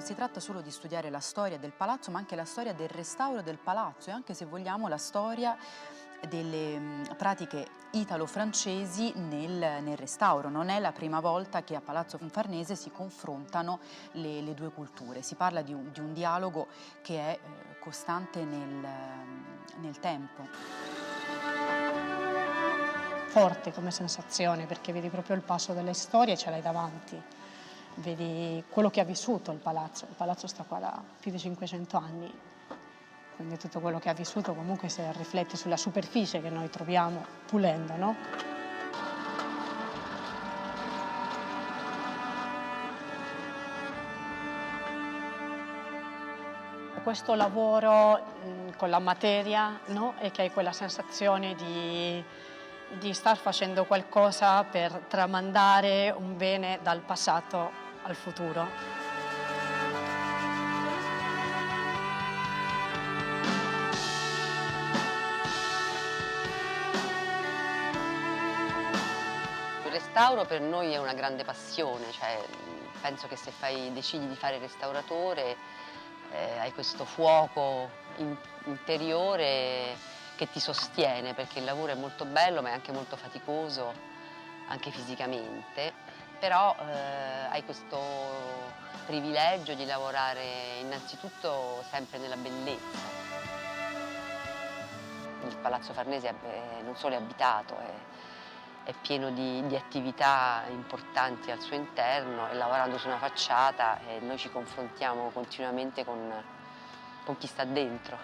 si tratta solo di studiare la storia del palazzo, ma anche la storia del restauro del palazzo e anche, se vogliamo, la storia delle pratiche italo-francesi nel restauro. Non è la prima volta che a Palazzo Farnese si confrontano le due culture. Si parla di un dialogo che è costante nel tempo. Forte come sensazione, perché vedi proprio il passo delle storie e ce l'hai davanti. Vedi quello che ha vissuto il palazzo sta qua da più di 500 anni, quindi tutto quello che ha vissuto comunque si riflette sulla superficie che noi troviamo pulendo, no? Questo lavoro con la materia, no? E che hai quella sensazione di star facendo qualcosa per tramandare un bene dal passato al futuro. Il restauro per noi è una grande passione, cioè, penso che se decidi di fare il restauratore hai questo fuoco interiore che ti sostiene, perché il lavoro è molto bello ma è anche molto faticoso, anche fisicamente, però hai questo privilegio di lavorare innanzitutto sempre nella bellezza. Il Palazzo Farnese non solo è abitato, è pieno di attività importanti al suo interno, e lavorando su una facciata noi ci confrontiamo continuamente con chi sta dentro.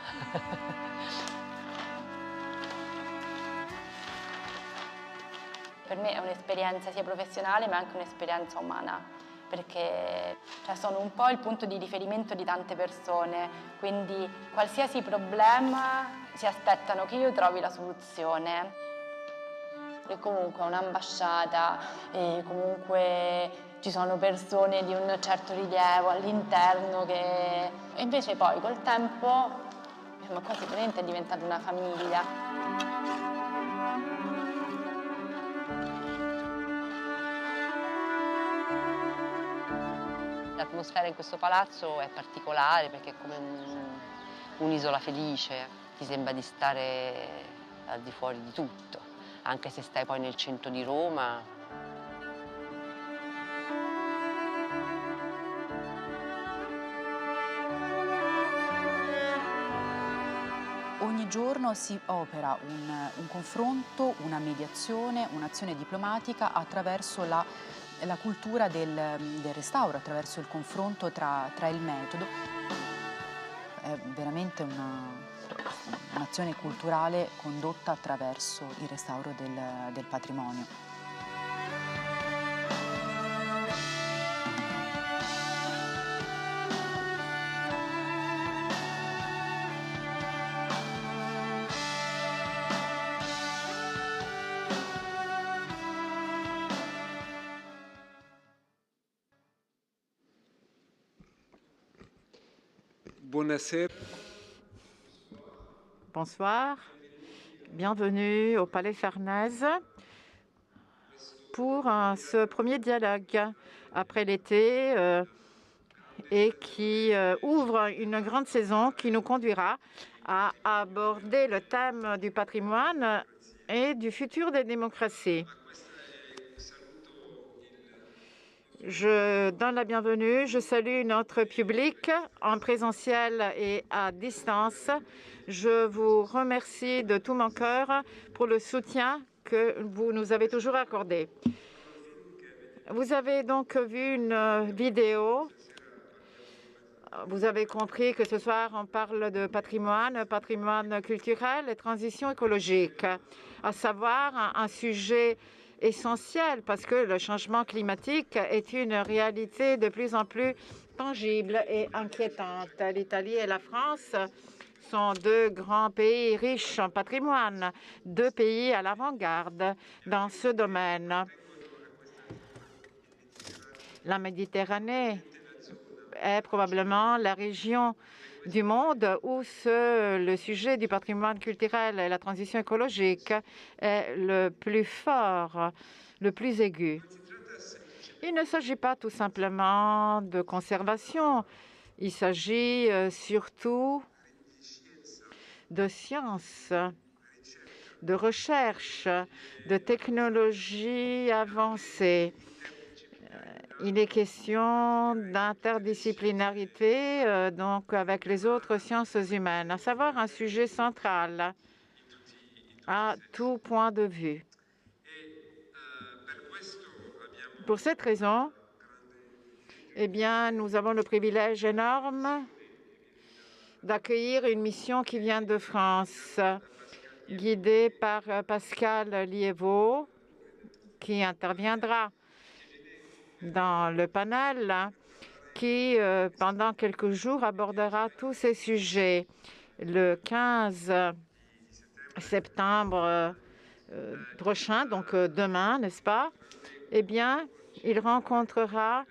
Per me è un'esperienza sia professionale ma anche un'esperienza umana, perché sono un po' il punto di riferimento di tante persone, quindi qualsiasi problema si aspettano che io trovi la soluzione. E comunque è un'ambasciata e comunque ci sono persone di un certo rilievo all'interno e invece poi col tempo ma quasi praticamente è diventata una famiglia. L'atmosfera in questo palazzo è particolare perché è come un'isola felice, ti sembra di stare al di fuori di tutto, anche se stai poi nel centro di Roma. Ogni giorno si opera un confronto, una mediazione, un'azione diplomatica attraverso la cultura del restauro, attraverso il confronto tra il metodo. È veramente un'azione culturale condotta attraverso il restauro del patrimonio. Bonsoir, bienvenue au Palais Farnèse pour ce premier dialogue après l'été et qui ouvre une grande saison qui nous conduira à aborder le thème du patrimoine et du futur des démocraties. Je donne la bienvenue, je salue notre public en présentiel et à distance. Je vous remercie de tout mon cœur pour le soutien que vous nous avez toujours accordé. Vous avez donc vu une vidéo. Vous avez compris que ce soir, on parle de patrimoine culturel et transition écologique, à savoir un sujet essentiel parce que le changement climatique est une réalité de plus en plus tangible et inquiétante. L'Italie et la France sont deux grands pays riches en patrimoine, deux pays à l'avant-garde dans ce domaine. La Méditerranée est probablement la région du monde où le sujet du patrimoine culturel et la transition écologique est le plus fort, le plus aigu. Il ne s'agit pas tout simplement de conservation, Il s'agit surtout de sciences, de recherche, de technologies avancées. Il est question d'interdisciplinarité, donc avec les autres sciences humaines, à savoir un sujet central à tout point de vue. Pour cette raison, eh bien, nous avons le privilège énorme d'accueillir une mission qui vient de France, guidée par Pascal Liévaux, qui interviendra dans le panel qui, pendant quelques jours, abordera tous ces sujets. Le 15 septembre prochain, donc demain, n'est-ce pas? Eh bien, il rencontrera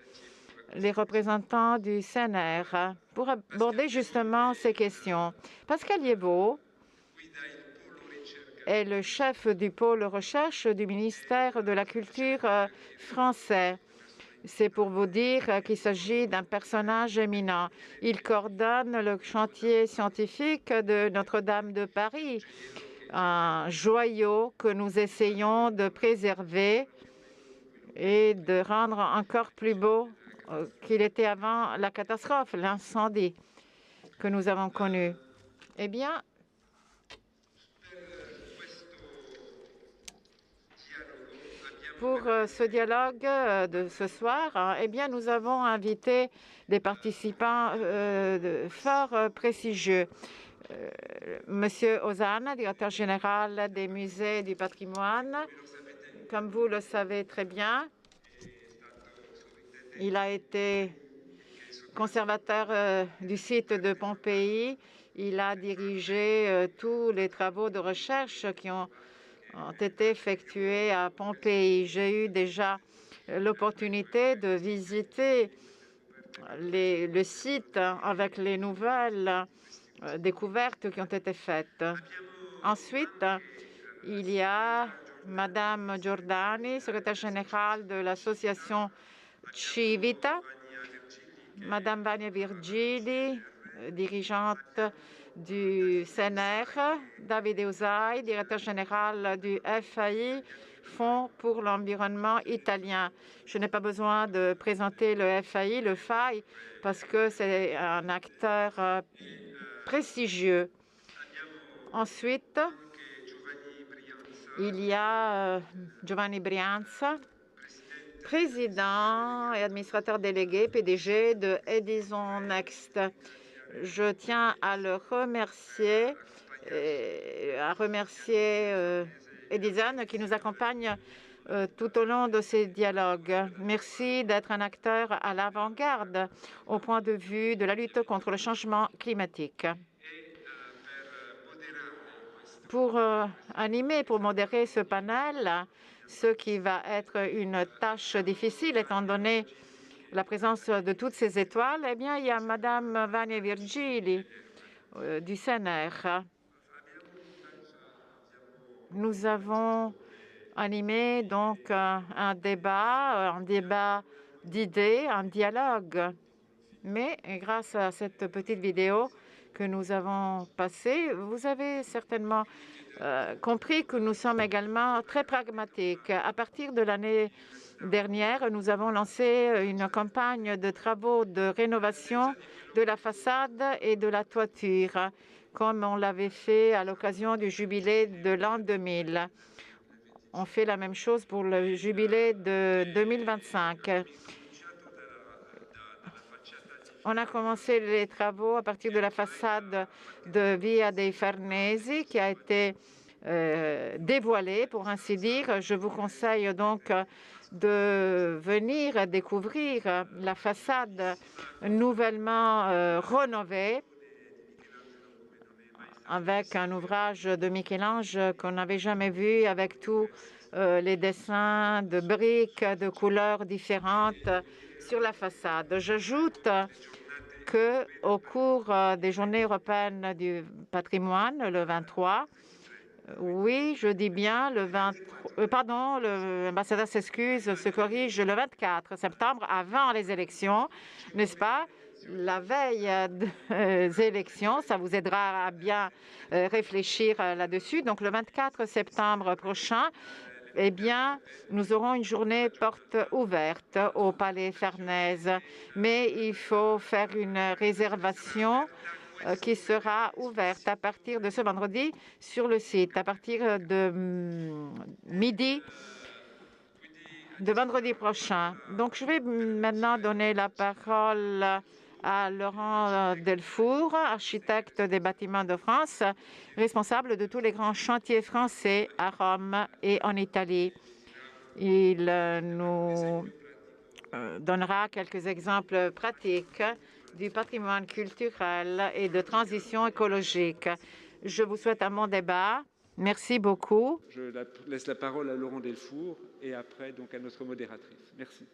les représentants du CNR pour aborder justement ces questions. Pascal Liévaux est le chef du pôle recherche du ministère de la Culture français. C'est pour vous dire qu'il s'agit d'un personnage éminent. Il coordonne le chantier scientifique de Notre-Dame de Paris, un joyau que nous essayons de préserver et de rendre encore plus beau qu'il était avant la catastrophe, l'incendie que nous avons connu. Eh bien, pour ce dialogue de ce soir, eh bien, nous avons invité des participants fort prestigieux. Monsieur Ozanne, directeur général des musées du patrimoine, comme vous le savez très bien, il a été conservateur du site de Pompéi. Il a dirigé tous les travaux de recherche qui ont été effectués à Pompéi. J'ai eu déjà l'opportunité de visiter le site avec les nouvelles découvertes qui ont été faites. Ensuite, il y a Madame Giordani, secrétaire générale de l'association Civita, Madame Vania Virgili, dirigeante du CNR, David Eusai, directeur général du FAI, Fonds pour l'environnement italien. Je n'ai pas besoin de présenter le FAI, parce que c'est un acteur prestigieux. Ensuite, il y a Giovanni Brianza, président et administrateur délégué PDG de Edison Next. Je tiens à le remercier, Edison qui nous accompagne tout au long de ces dialogues. Merci d'être un acteur à l'avant-garde au point de vue de la lutte contre le changement climatique. Pour animer, pour modérer ce panel, ce qui va être une tâche difficile étant donné la présence de toutes ces étoiles, eh bien, il y a Madame Vania Virgili du CNR. Nous avons animé donc un débat d'idées, un dialogue. Mais grâce à cette petite vidéo que nous avons passée, vous avez certainement compris que nous sommes également très pragmatiques. À partir de l'année dernière, nous avons lancé une campagne de travaux de rénovation de la façade et de la toiture, comme on l'avait fait à l'occasion du jubilé de l'an 2000. On fait la même chose pour le jubilé de 2025. On a commencé les travaux à partir de la façade de Via dei Farnesi qui a été dévoilée, pour ainsi dire. Je vous conseille donc de venir découvrir la façade nouvellement rénovée avec un ouvrage de Michel-Ange qu'on n'avait jamais vu, avec tous les dessins de briques de couleurs différentes sur la façade. J'ajoute qu'au cours des Journées européennes du patrimoine, le 23, oui, je dis bien le 23, pardon, l'ambassadeur s'excuse, se corrige, le 24 septembre, avant les élections, n'est-ce pas? la veille des élections. Ça vous aidera à bien réfléchir là-dessus. Donc, le 24 septembre prochain, eh bien, nous aurons une journée porte ouverte au Palais Farnèse. Mais il faut faire une réservation qui sera ouverte à partir de ce vendredi sur le site, à partir de midi de vendredi prochain. Donc, je vais maintenant donner la parole à Laurent Delfour, architecte des Bâtiments de France, responsable de tous les grands chantiers français à Rome et en Italie. Il nous donnera quelques exemples pratiques du patrimoine culturel et de transition écologique. Je vous souhaite un bon débat. Merci beaucoup. Je laisse la parole à Laurent Delfour et après donc à notre modératrice. Merci.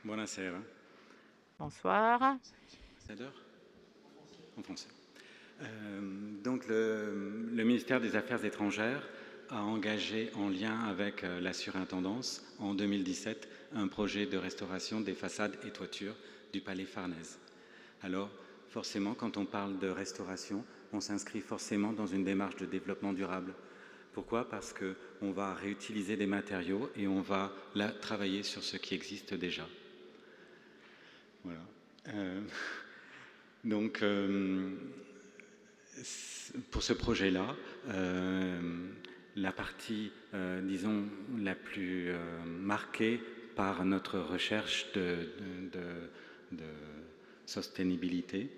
Buonasera. Bonsoir. C'est l'heure ? En français. Donc le ministère des Affaires étrangères a engagé en lien avec la surintendance en 2017 un projet de restauration des façades et toitures du Palais Farnèse. Alors forcément, quand on parle de restauration, on s'inscrit forcément dans une démarche de développement durable. Pourquoi ? Parce qu'on va réutiliser des matériaux et on va là travailler sur ce qui existe déjà. Voilà. Donc, pour ce projet-là, la partie, disons, la plus marquée par notre recherche de sustainabilité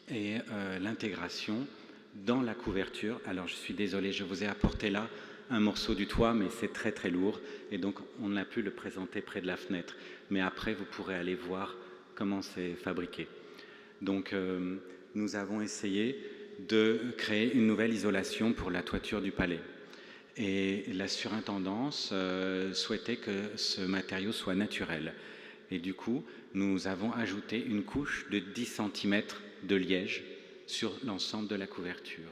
et l'intégration dans la couverture. Alors, je suis désolé, je vous ai apporté là un morceau du toit, mais c'est très très lourd et donc on a pu le présenter près de la fenêtre. Mais après, vous pourrez aller voir comment c'est fabriqué. Donc, nous avons essayé de créer une nouvelle isolation pour la toiture du palais. Et la surintendance souhaitait que ce matériau soit naturel. Et du coup, nous avons ajouté une couche de 10 cm de liège sur l'ensemble de la couverture.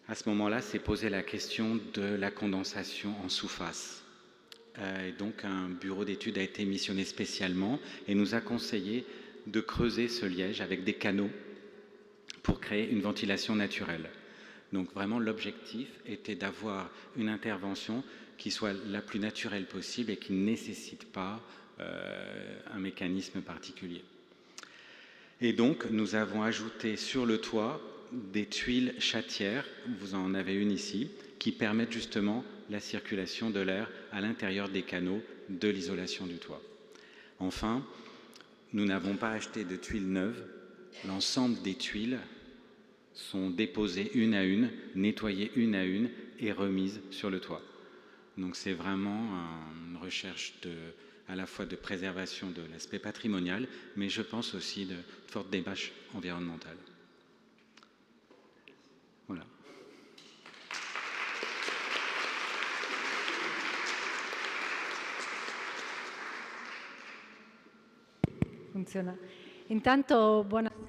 À ce moment-là, s'est posée la question de la condensation en sous-face. Et donc, un bureau d'études a été missionné spécialement et nous a conseillé de creuser ce liège avec des canaux pour créer une ventilation naturelle. Donc vraiment, l'objectif était d'avoir une intervention qui soit la plus naturelle possible et qui ne nécessite pas un mécanisme particulier. Et donc, nous avons ajouté sur le toit des tuiles chatières, vous en avez une ici, qui permettent justement la circulation de l'air à l'intérieur des canaux de l'isolation du toit. Enfin, nous n'avons pas acheté de tuiles neuves. L'ensemble des tuiles sont déposées une à une, nettoyées une à une et remises sur le toit. Donc c'est vraiment une recherche à la fois de préservation de l'aspect patrimonial, mais je pense aussi de forte démarche environnementale. Voilà. Funziona. Intanto,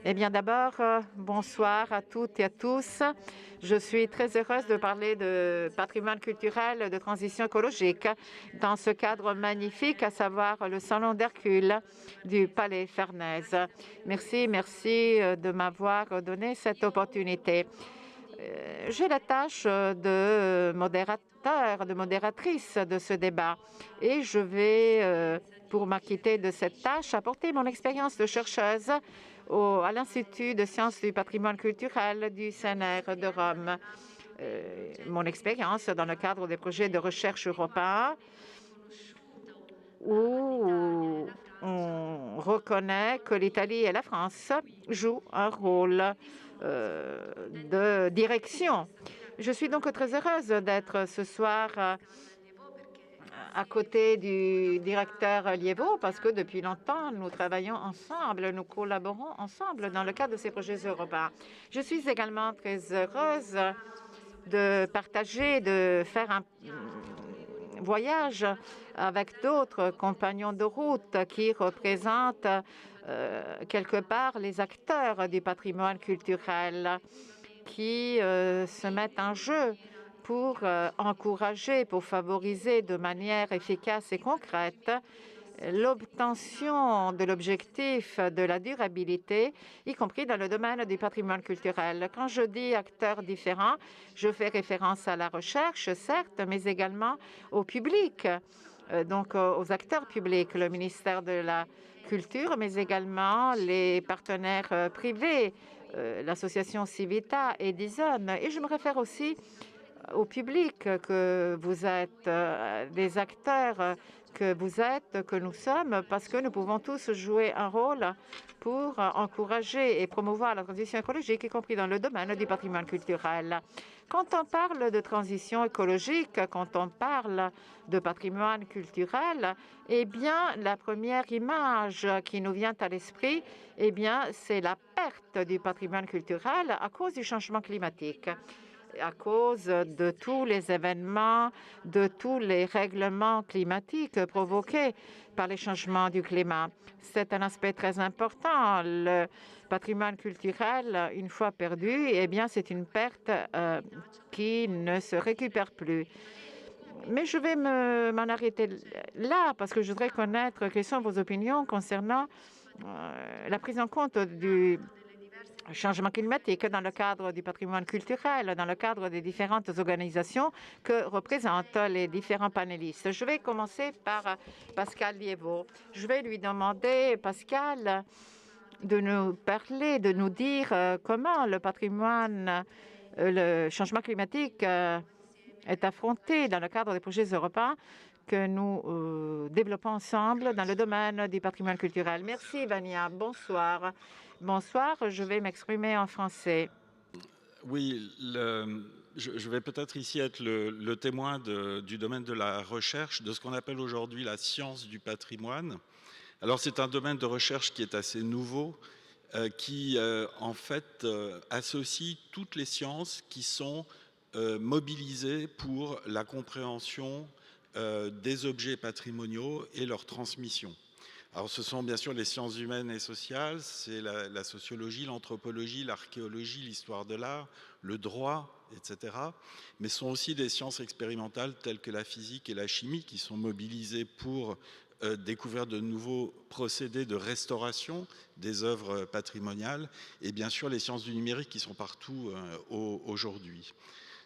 Eh bien, d'abord, bonsoir à toutes et à tous. Je suis très heureuse de parler de patrimoine culturel de transition écologique dans ce cadre magnifique, à savoir le Salon d'Hercule du Palais Farnèse. Merci de m'avoir donné cette opportunité. J'ai la tâche de modérateur, de modératrice de ce débat et je vais, pour m'acquitter de cette tâche, apporter mon expérience de chercheuse à l'Institut de sciences du patrimoine culturel du CNR de Rome. Mon expérience dans le cadre des projets de recherche européens où on reconnaît que l'Italie et la France jouent un rôle de direction. Je suis donc très heureuse d'être ce soir à côté du directeur Liévaux parce que depuis longtemps, nous travaillons ensemble, nous collaborons ensemble dans le cadre de ces projets européens. Je suis également très heureuse de partager, de faire un voyage avec d'autres compagnons de route qui représentent quelque part les acteurs du patrimoine culturel qui se mettent en jeu pour encourager, pour favoriser de manière efficace et concrète l'obtention de l'objectif de la durabilité, y compris dans le domaine du patrimoine culturel. Quand je dis acteurs différents, je fais référence à la recherche, certes, mais également au public, donc aux acteurs publics, le ministère de la Culture, mais également les partenaires privés, l'association Civita et Dizon. Et je me réfère aussi au public que vous êtes, des acteurs que vous êtes, que nous sommes, parce que nous pouvons tous jouer un rôle pour encourager et promouvoir la transition écologique, y compris dans le domaine du patrimoine culturel. Quand on parle de transition écologique, quand on parle de patrimoine culturel, eh bien, la première image qui nous vient à l'esprit, eh bien, c'est la perte du patrimoine culturel à cause du changement climatique, à cause de tous les événements, de tous les règlements climatiques provoqués par les changements du climat. C'est un aspect très important. Le patrimoine culturel, une fois perdu, eh bien, c'est une perte qui ne se récupère plus. Mais je vais m'en arrêter là parce que je voudrais connaître quelles sont vos opinions concernant la prise en compte du changement climatique dans le cadre du patrimoine culturel, dans le cadre des différentes organisations que représentent les différents panélistes. Je vais commencer par Pascal Liévaux. Je vais lui demander, Pascal, de nous parler, de nous dire comment le patrimoine, le changement climatique est affronté dans le cadre des projets européens que nous développons ensemble dans le domaine du patrimoine culturel. Merci, Vania. Bonsoir. Bonsoir, je vais m'exprimer en français. Oui, je vais peut-être ici être le témoin du domaine de la recherche, de ce qu'on appelle aujourd'hui la science du patrimoine. Alors c'est un domaine de recherche qui est assez nouveau, qui en fait associe toutes les sciences qui sont mobilisées pour la compréhension des objets patrimoniaux et leur transmission. Alors ce sont bien sûr les sciences humaines et sociales, c'est la sociologie, l'anthropologie, l'archéologie, l'histoire de l'art, le droit, etc. Mais ce sont aussi des sciences expérimentales telles que la physique et la chimie qui sont mobilisées pour découvrir de nouveaux procédés de restauration des œuvres patrimoniales et bien sûr les sciences du numérique qui sont partout aujourd'hui.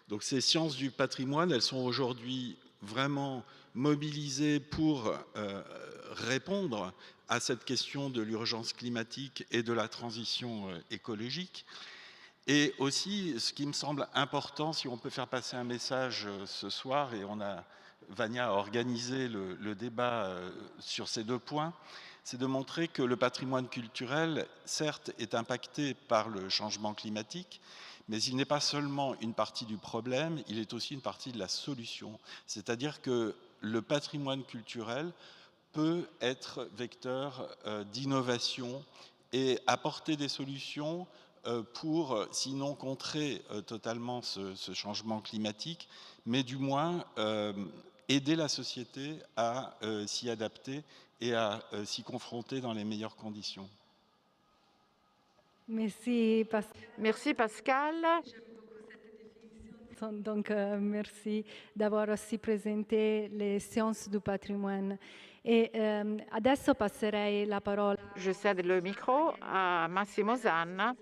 Donc ces sciences du patrimoine, elles sont aujourd'hui vraiment mobilisées pour répondre à cette question de l'urgence climatique et de la transition écologique. Et aussi, ce qui me semble important, si on peut faire passer un message ce soir, et Vania a organisé le débat sur ces deux points, c'est de montrer que le patrimoine culturel, certes, est impacté par le changement climatique, mais il n'est pas seulement une partie du problème, il est aussi une partie de la solution. C'est-à-dire que le patrimoine culturel peut être vecteur d'innovation et apporter des solutions pour, sinon contrer totalement ce changement climatique, mais du moins aider la société à s'y adapter et à s'y confronter dans les meilleures conditions. Merci Pascal. Donc, merci d'avoir aussi présenté les sciences du patrimoine. E adesso passerei la parola. Je cède le micro à Massimo Zanna,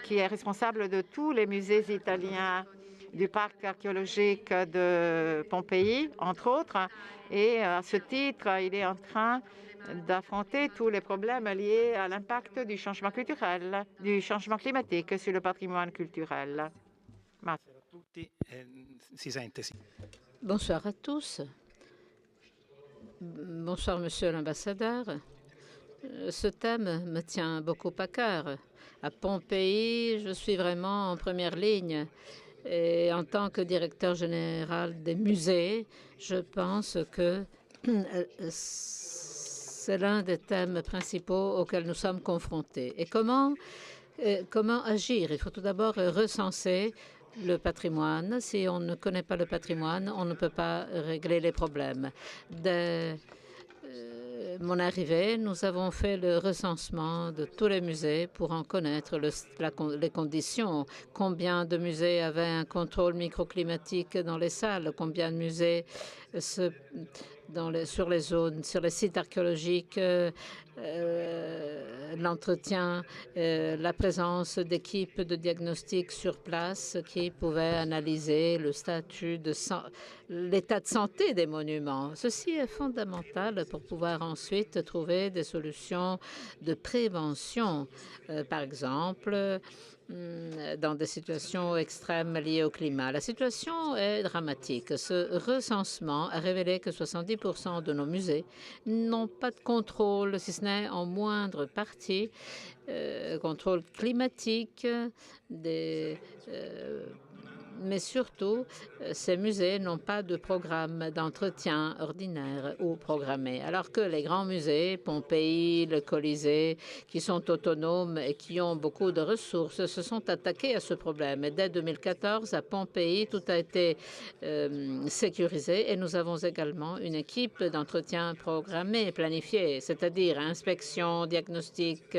qui est responsable de tous les musées italiens du parc archéologique de Pompéi, entre autres. Et à ce titre, il est en train d'affronter tous les problèmes liés à l'impact du changement culturel, du changement climatique sur le patrimoine culturel. Bonsoir à tous. Bonsoir, monsieur l'ambassadeur. Ce thème me tient beaucoup à cœur. À Pompéi, je suis vraiment en première ligne. Et en tant que directeur général des musées, je pense que c'est l'un des thèmes principaux auxquels nous sommes confrontés. Et comment agir? Il faut tout d'abord recenser le patrimoine. Si on ne connaît pas le patrimoine, on ne peut pas régler les problèmes. mon arrivée, nous avons fait le recensement de tous les musées pour en connaître les conditions. Combien de musées avaient un contrôle microclimatique dans les salles? Combien de musées sur les zones, sur les sites archéologiques, l'entretien, la présence d'équipes de diagnostic sur place qui pouvaient analyser le statut de l'état de santé des monuments. Ceci est fondamental pour pouvoir ensuite trouver des solutions de prévention. Par exemple, dans des situations extrêmes liées au climat. La situation est dramatique. Ce recensement a révélé que 70% de nos musées n'ont pas de contrôle, si ce n'est en moindre partie, contrôle climatique, mais surtout, ces musées n'ont pas de programme d'entretien ordinaire ou programmé. Alors que les grands musées, Pompéi, le Colisée, qui sont autonomes et qui ont beaucoup de ressources, se sont attaqués à ce problème. Et dès 2014, à Pompéi, tout a été sécurisé et nous avons également une équipe d'entretien programmée, planifiée, c'est-à-dire inspection, diagnostic,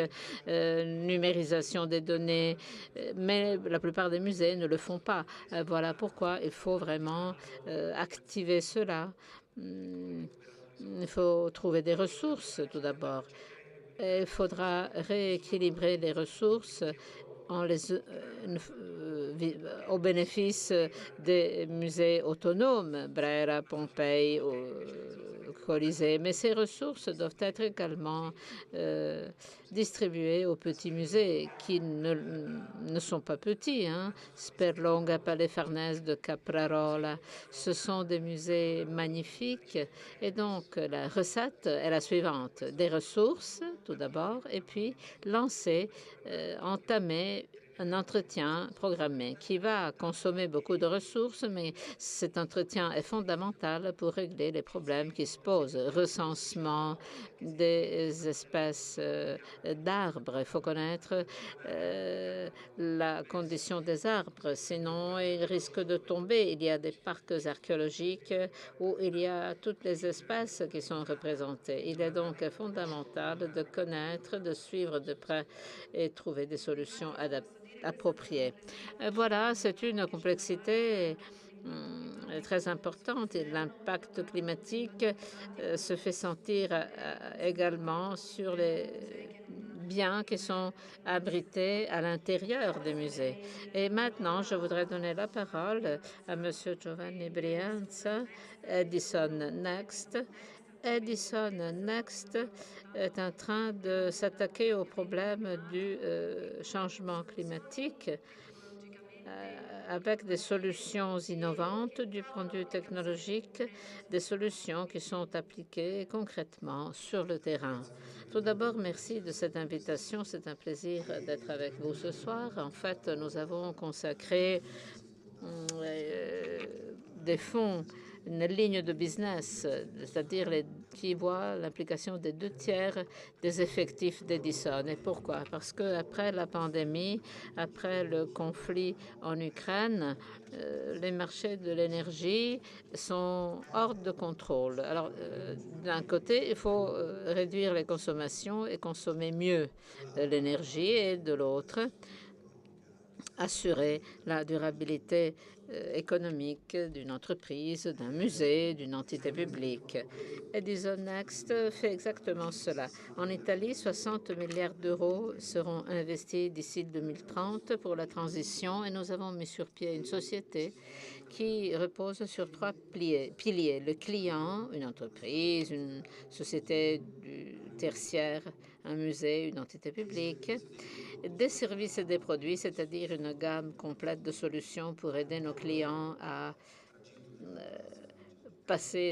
numérisation des données. Mais la plupart des musées ne le font pas. Voilà pourquoi il faut vraiment activer cela. Il faut trouver des ressources tout d'abord. Il faudra rééquilibrer les ressources au bénéfice des musées autonomes, Brera, Pompéi, Colisée. Mais ces ressources doivent être également distribuées aux petits musées qui ne sont pas petits. Sperlonga, Palais Farnèse de Caprarola, ce sont des musées magnifiques. Et donc, la recette est la suivante. Des ressources, tout d'abord, et puis entamer un entretien programmé qui va consommer beaucoup de ressources, mais cet entretien est fondamental pour régler les problèmes qui se posent. Recensement des espèces d'arbres. Il faut connaître la condition des arbres, sinon ils risquent de tomber. Il y a des parcs archéologiques où il y a toutes les espèces qui sont représentées. Il est donc fondamental de connaître, de suivre de près et trouver des solutions appropriées. Voilà, c'est une complexité très importante et l'impact climatique se fait sentir également sur les biens qui sont abrités à l'intérieur des musées. Et maintenant, je voudrais donner la parole à Monsieur Giovanni Brianza, Edison Next. Edison Next est en train de s'attaquer au problème du changement climatique avec des solutions innovantes du point de vue technologique, des solutions qui sont appliquées concrètement sur le terrain. Tout d'abord, merci de cette invitation. C'est un plaisir d'être avec vous ce soir. En fait, nous avons consacré des fonds, une ligne de business, c'est-à-dire qui voit l'implication des 2/3 des effectifs d'Edison. Et pourquoi? Parce qu'après la pandémie, après le conflit en Ukraine, les marchés de l'énergie sont hors de contrôle. Alors, d'un côté, il faut réduire les consommations et consommer mieux l'énergie, et de l'autre, assurer la durabilité économique d'une entreprise, d'un musée, d'une entité publique. Edison Next fait exactement cela. En Italie, 60 milliards d'euros seront investis d'ici 2030 pour la transition et nous avons mis sur pied une société qui repose sur 3 piliers. Le client, une entreprise, une société du tertiaire, un musée, une entité publique, des services et des produits, c'est-à-dire une gamme complète de solutions pour aider nos clients à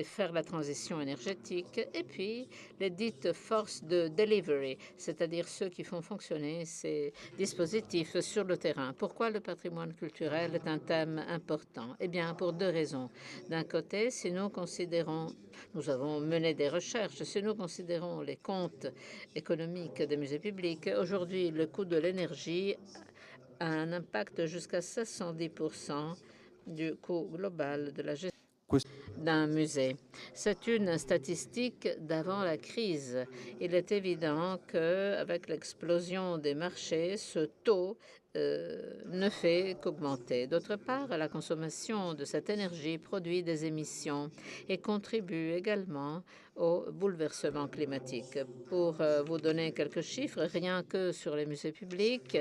faire la transition énergétique, et puis les dites forces de delivery, c'est-à-dire ceux qui font fonctionner ces dispositifs sur le terrain. Pourquoi le patrimoine culturel est un thème important? Eh bien, pour 2 raisons. D'un côté, si nous avons mené des recherches, si nous considérons les comptes économiques des musées publics, aujourd'hui, le coût de l'énergie a un impact jusqu'à 70% du coût global de la gestion d'un musée. C'est une statistique d'avant la crise. Il est évident qu'avec l'explosion des marchés, ce taux ne fait qu'augmenter. D'autre part, la consommation de cette énergie produit des émissions et contribue également au bouleversement climatique. Pour vous donner quelques chiffres, rien que sur les musées publics,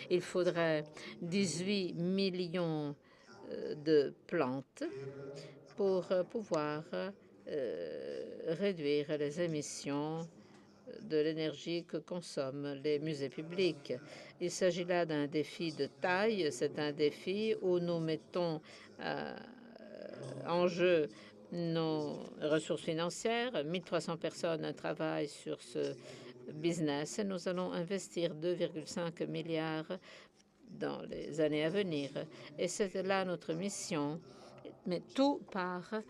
il faudrait 18 millions de plantes pour pouvoir réduire les émissions de l'énergie que consomment les musées publics. Il s'agit là d'un défi de taille. C'est un défi où nous mettons en jeu nos ressources financières. 1300 personnes travaillent sur ce business et nous allons investir 2,5 milliards dans les années à venir. Et c'est là notre mission. Mais tout part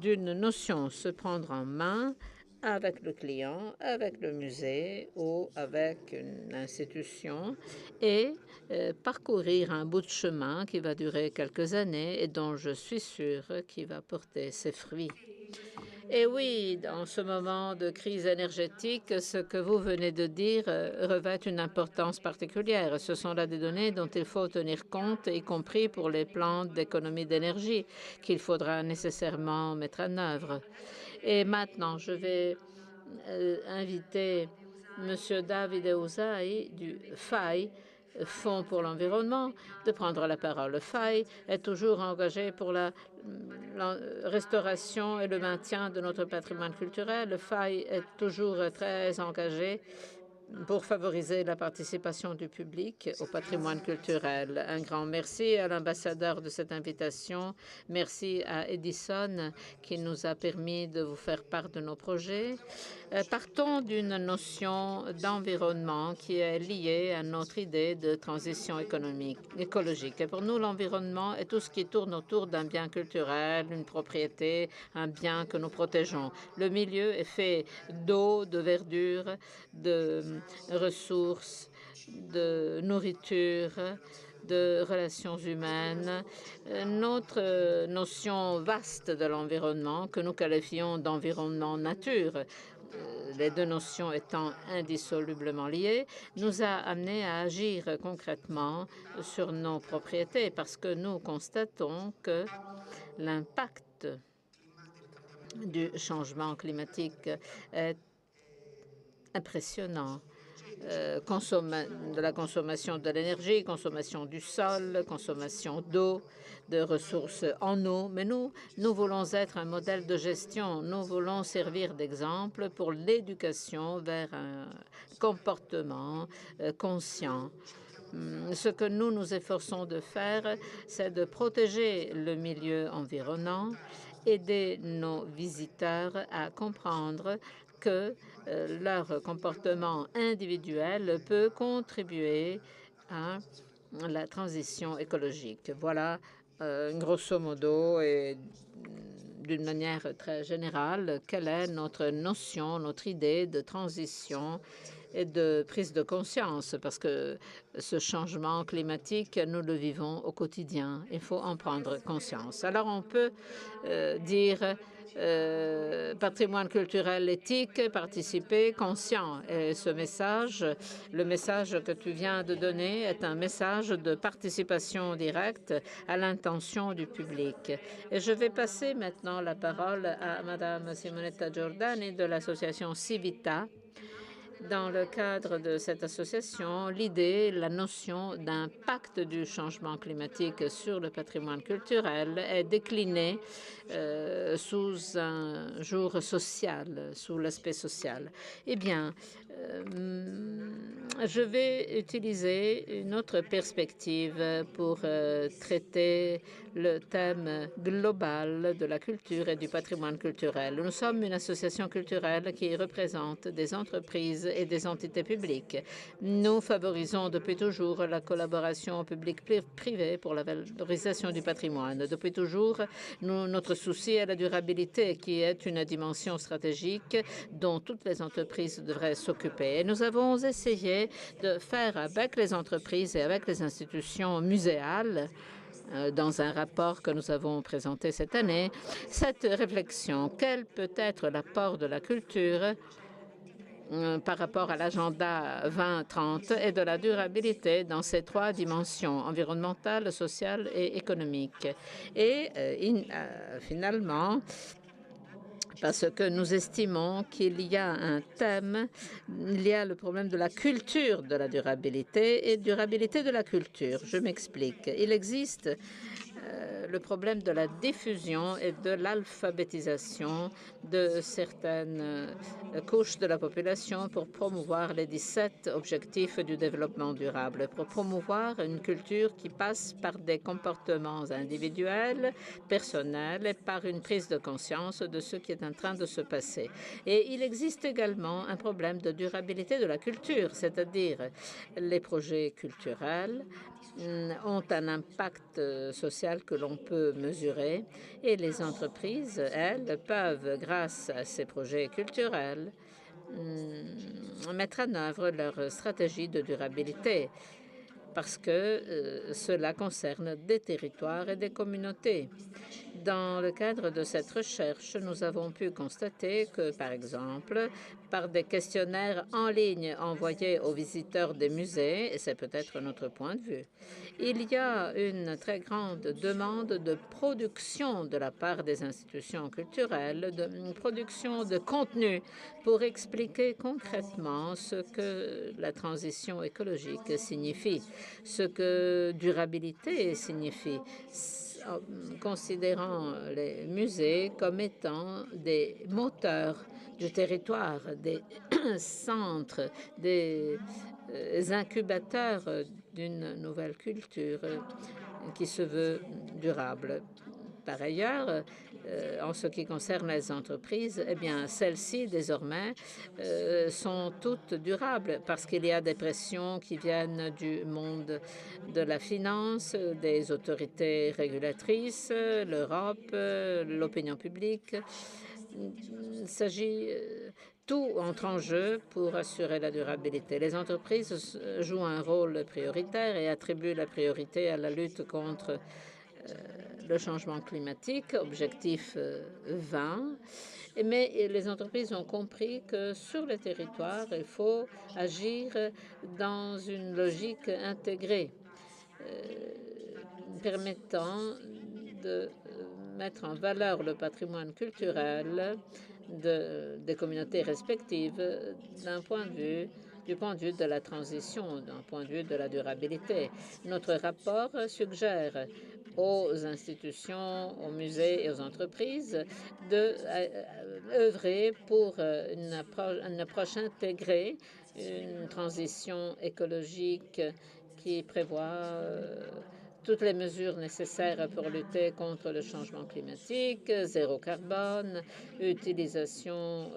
d'une notion, se prendre en main avec le client, avec le musée ou avec une institution et parcourir un bout de chemin qui va durer quelques années et dont je suis sûre qu'il va porter ses fruits. Et oui, dans ce moment de crise énergétique, ce que vous venez de dire revêt une importance particulière. Ce sont là des données dont il faut tenir compte, y compris pour les plans d'économie d'énergie qu'il faudra nécessairement mettre en œuvre. Et maintenant, je vais inviter M. David Eusai du FAI, Fonds pour l'environnement, de prendre la parole. Le FAI est toujours engagé pour la restauration et le maintien de notre patrimoine culturel. Le FAI est toujours très engagé pour favoriser la participation du public au patrimoine culturel. Un grand merci à l'ambassadeur de cette invitation. Merci à Edison qui nous a permis de vous faire part de nos projets. Partons d'une notion d'environnement qui est liée à notre idée de transition écologique. Et pour nous, l'environnement est tout ce qui tourne autour d'un bien culturel, une propriété, un bien que nous protégeons. Le milieu est fait d'eau, de verdure, de ressources, de nourriture, de relations humaines. Notre notion vaste de l'environnement, que nous qualifions d'environnement nature, les deux notions étant indissolublement liées, nous a amenés à agir concrètement sur nos propriétés parce que nous constatons que l'impact du changement climatique est impressionnant. De la consommation de l'énergie, consommation du sol, consommation d'eau, de ressources en eau. Mais nous voulons être un modèle de gestion. Nous voulons servir d'exemple pour l'éducation vers un comportement conscient. Ce que nous nous efforçons de faire, c'est de protéger le milieu environnant, aider nos visiteurs à comprendre que leur comportement individuel peut contribuer à la transition écologique. Voilà, grosso modo et d'une manière très générale, quelle est notre notion, notre idée de transition et de prise de conscience, parce que ce changement climatique, nous le vivons au quotidien. Il faut en prendre conscience. Alors, on peut dire patrimoine culturel éthique, participer, conscient. Et ce message, le message que tu viens de donner est un message de participation directe à l'intention du public. Et je vais passer maintenant la parole à Madame Simonetta Giordani de l'association Civita. Dans le cadre de cette association, l'idée, la notion d'impact du changement climatique sur le patrimoine culturel est déclinée sous un jour social, sous l'aspect social. Eh bien, je vais utiliser une autre perspective pour traiter le thème global de la culture et du patrimoine culturel. Nous sommes une association culturelle qui représente des entreprises et des entités publiques. Nous favorisons depuis toujours la collaboration publique-privée pour la valorisation du patrimoine. Depuis toujours, notre souci est la durabilité, qui est une dimension stratégique dont toutes les entreprises devraient s'occuper. Et nous avons essayé de faire avec les entreprises et avec les institutions muséales dans un rapport que nous avons présenté cette année, cette réflexion. Quel peut être l'apport de la culture par rapport à l'agenda 2030 et de la durabilité dans ces trois dimensions, environnementale, sociale et économique. Et finalement, parce que nous estimons qu'il y a un thème, il y a le problème de la culture de la durabilité et durabilité de la culture. Je m'explique. Il existe le problème de la diffusion et de l'alphabétisation de certaines couches de la population pour promouvoir les 17 objectifs du développement durable, pour promouvoir une culture qui passe par des comportements individuels, personnels et par une prise de conscience de ce qui est en train de se passer. Et il existe également un problème de durabilité de la culture, c'est-à-dire les projets culturels ont un impact social que l'on peut mesurer et les entreprises, elles, peuvent, grâce à ces projets culturels, mettre en œuvre leur stratégie de durabilité parce que cela concerne des territoires et des communautés. Dans le cadre de cette recherche, nous avons pu constater que, par exemple, par des questionnaires en ligne envoyés aux visiteurs des musées, et c'est peut-être notre point de vue, il y a une très grande demande de production de la part des institutions culturelles, de production de contenu pour expliquer concrètement ce que la transition écologique signifie, ce que durabilité signifie, considérant les musées comme étant des moteurs du territoire, des centres, des incubateurs d'une nouvelle culture qui se veut durable. Par ailleurs, en ce qui concerne les entreprises, eh bien, celles-ci, désormais, sont toutes durables parce qu'il y a des pressions qui viennent du monde de la finance, des autorités régulatrices, l'Europe, l'opinion publique. Il s'agit tout entre en jeu pour assurer la durabilité. Les entreprises jouent un rôle prioritaire et attribuent la priorité à la lutte contre le changement climatique, objectif 20. Mais les entreprises ont compris que sur le territoire, il faut agir dans une logique intégrée, permettant de mettre en valeur le patrimoine culturel des communautés respectives du point de vue de la transition, d'un point de vue de la durabilité. Notre rapport suggère aux institutions, aux musées et aux entreprises d'œuvrer pour une approche intégrée, une transition écologique qui prévoit toutes les mesures nécessaires pour lutter contre le changement climatique, zéro carbone, utilisation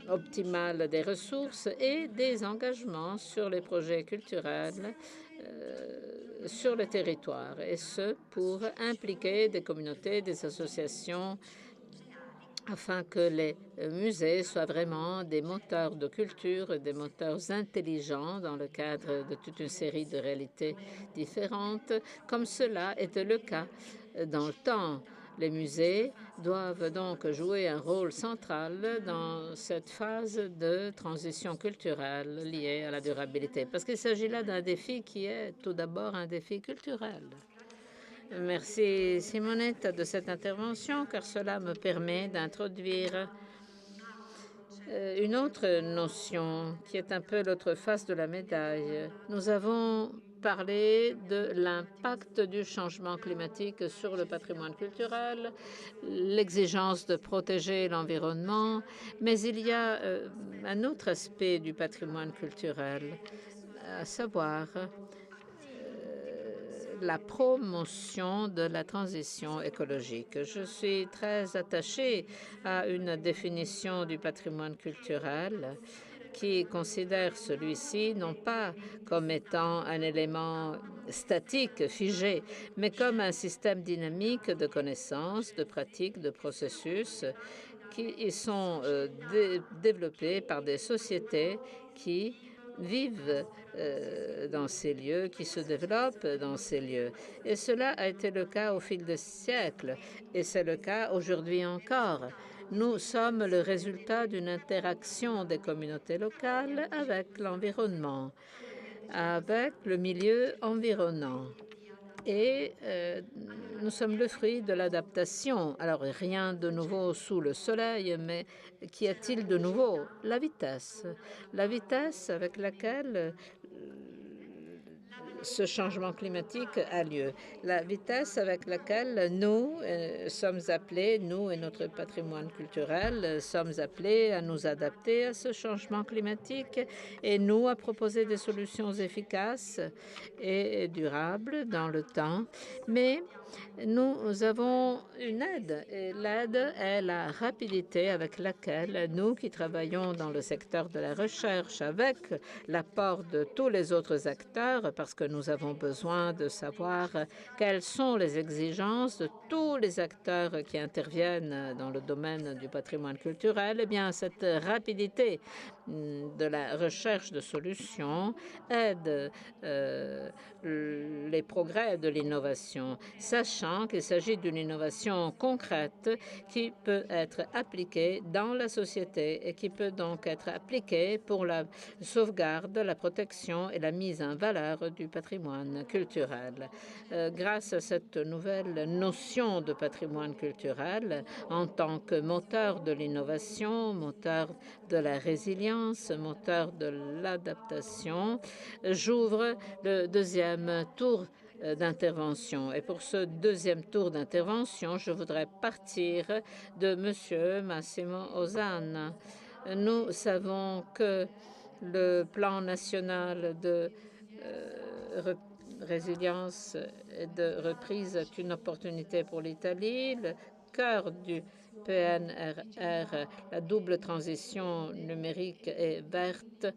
optimale des ressources et des engagements sur les projets culturels sur le territoire, et ce pour impliquer des communautés, des associations, afin que les musées soient vraiment des moteurs de culture, des moteurs intelligents dans le cadre de toute une série de réalités différentes, comme cela était le cas dans le temps. Les musées doivent donc jouer un rôle central dans cette phase de transition culturelle liée à la durabilité, parce qu'il s'agit là d'un défi qui est tout d'abord un défi culturel. Merci Simonette de cette intervention, car cela me permet d'introduire une autre notion qui est un peu l'autre face de la médaille. Nous avons parlé de l'impact du changement climatique sur le patrimoine culturel, l'exigence de protéger l'environnement, mais il y a un autre aspect du patrimoine culturel, à savoir la promotion de la transition écologique. Je suis très attachée à une définition du patrimoine culturel qui considère celui-ci non pas comme étant un élément statique, figé, mais comme un système dynamique de connaissances, de pratiques, de processus qui sont développés par des sociétés qui vivent dans ces lieux, qui se développent dans ces lieux. Et cela a été le cas au fil des siècles, et c'est le cas aujourd'hui encore. Nous sommes le résultat d'une interaction des communautés locales avec l'environnement, avec le milieu environnant. Et nous sommes le fruit de l'adaptation. Alors, rien de nouveau sous le soleil, mais qu'y a-t-il de nouveau? La vitesse. La vitesse avec laquelle ce changement climatique a lieu. La vitesse avec laquelle nous sommes appelés, nous et notre patrimoine culturel, sommes appelés à nous adapter à ce changement climatique et nous à proposer des solutions efficaces et durables dans le temps. Mais nous avons une aide, et l'aide est la rapidité avec laquelle nous qui travaillons dans le secteur de la recherche, avec l'apport de tous les autres acteurs, parce que nous avons besoin de savoir quelles sont les exigences de tous les acteurs qui interviennent dans le domaine du patrimoine culturel, eh bien, cette rapidité de la recherche de solutions aide les progrès de l'innovation, sachant qu'il s'agit d'une innovation concrète qui peut être appliquée dans la société et qui peut donc être appliquée pour la sauvegarde, la protection et la mise en valeur du patrimoine culturel. Grâce à cette nouvelle notion de patrimoine culturel, en tant que moteur de l'innovation, moteur de la résilience, moteur de l'adaptation, j'ouvre le deuxième tour d'intervention. Et pour ce deuxième tour d'intervention, je voudrais partir de Monsieur Massimo Osanna. Nous savons que le plan national de résilience et de reprise est une opportunité pour l'Italie. Le cœur du PNRR, la double transition numérique et verte,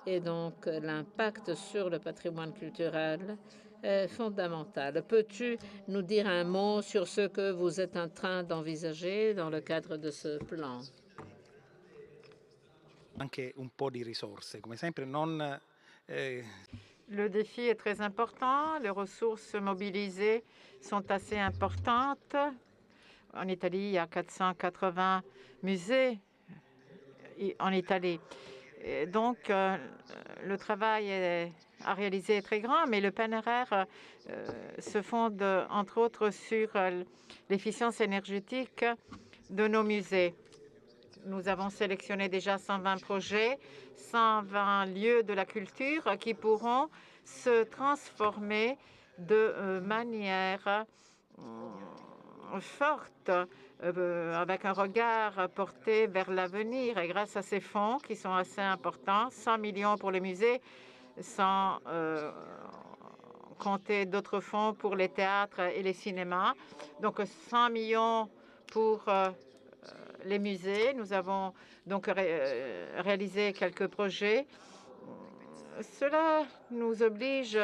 et donc l'impact sur le patrimoine culturel est fondamental. Peux-tu nous dire un mot sur ce que vous êtes en train d'envisager dans le cadre de ce plan? Anche un po' di risorse, come sempre non Le défi est très important. Les ressources mobilisées sont assez importantes. En Italie, il y a 480 musées en Italie. Et donc, le travail à réaliser est très grand, mais le PNRR se fonde, entre autres, sur l'efficience énergétique de nos musées. Nous avons sélectionné déjà 120 projets, 120 lieux de la culture qui pourront se transformer de manière forte, avec un regard porté vers l'avenir. Et grâce à ces fonds qui sont assez importants, 100 millions pour les musées, sans compter d'autres fonds pour les théâtres et les cinémas. Donc 100 millions pour les musées. Nous avons donc réalisé quelques projets. Cela nous oblige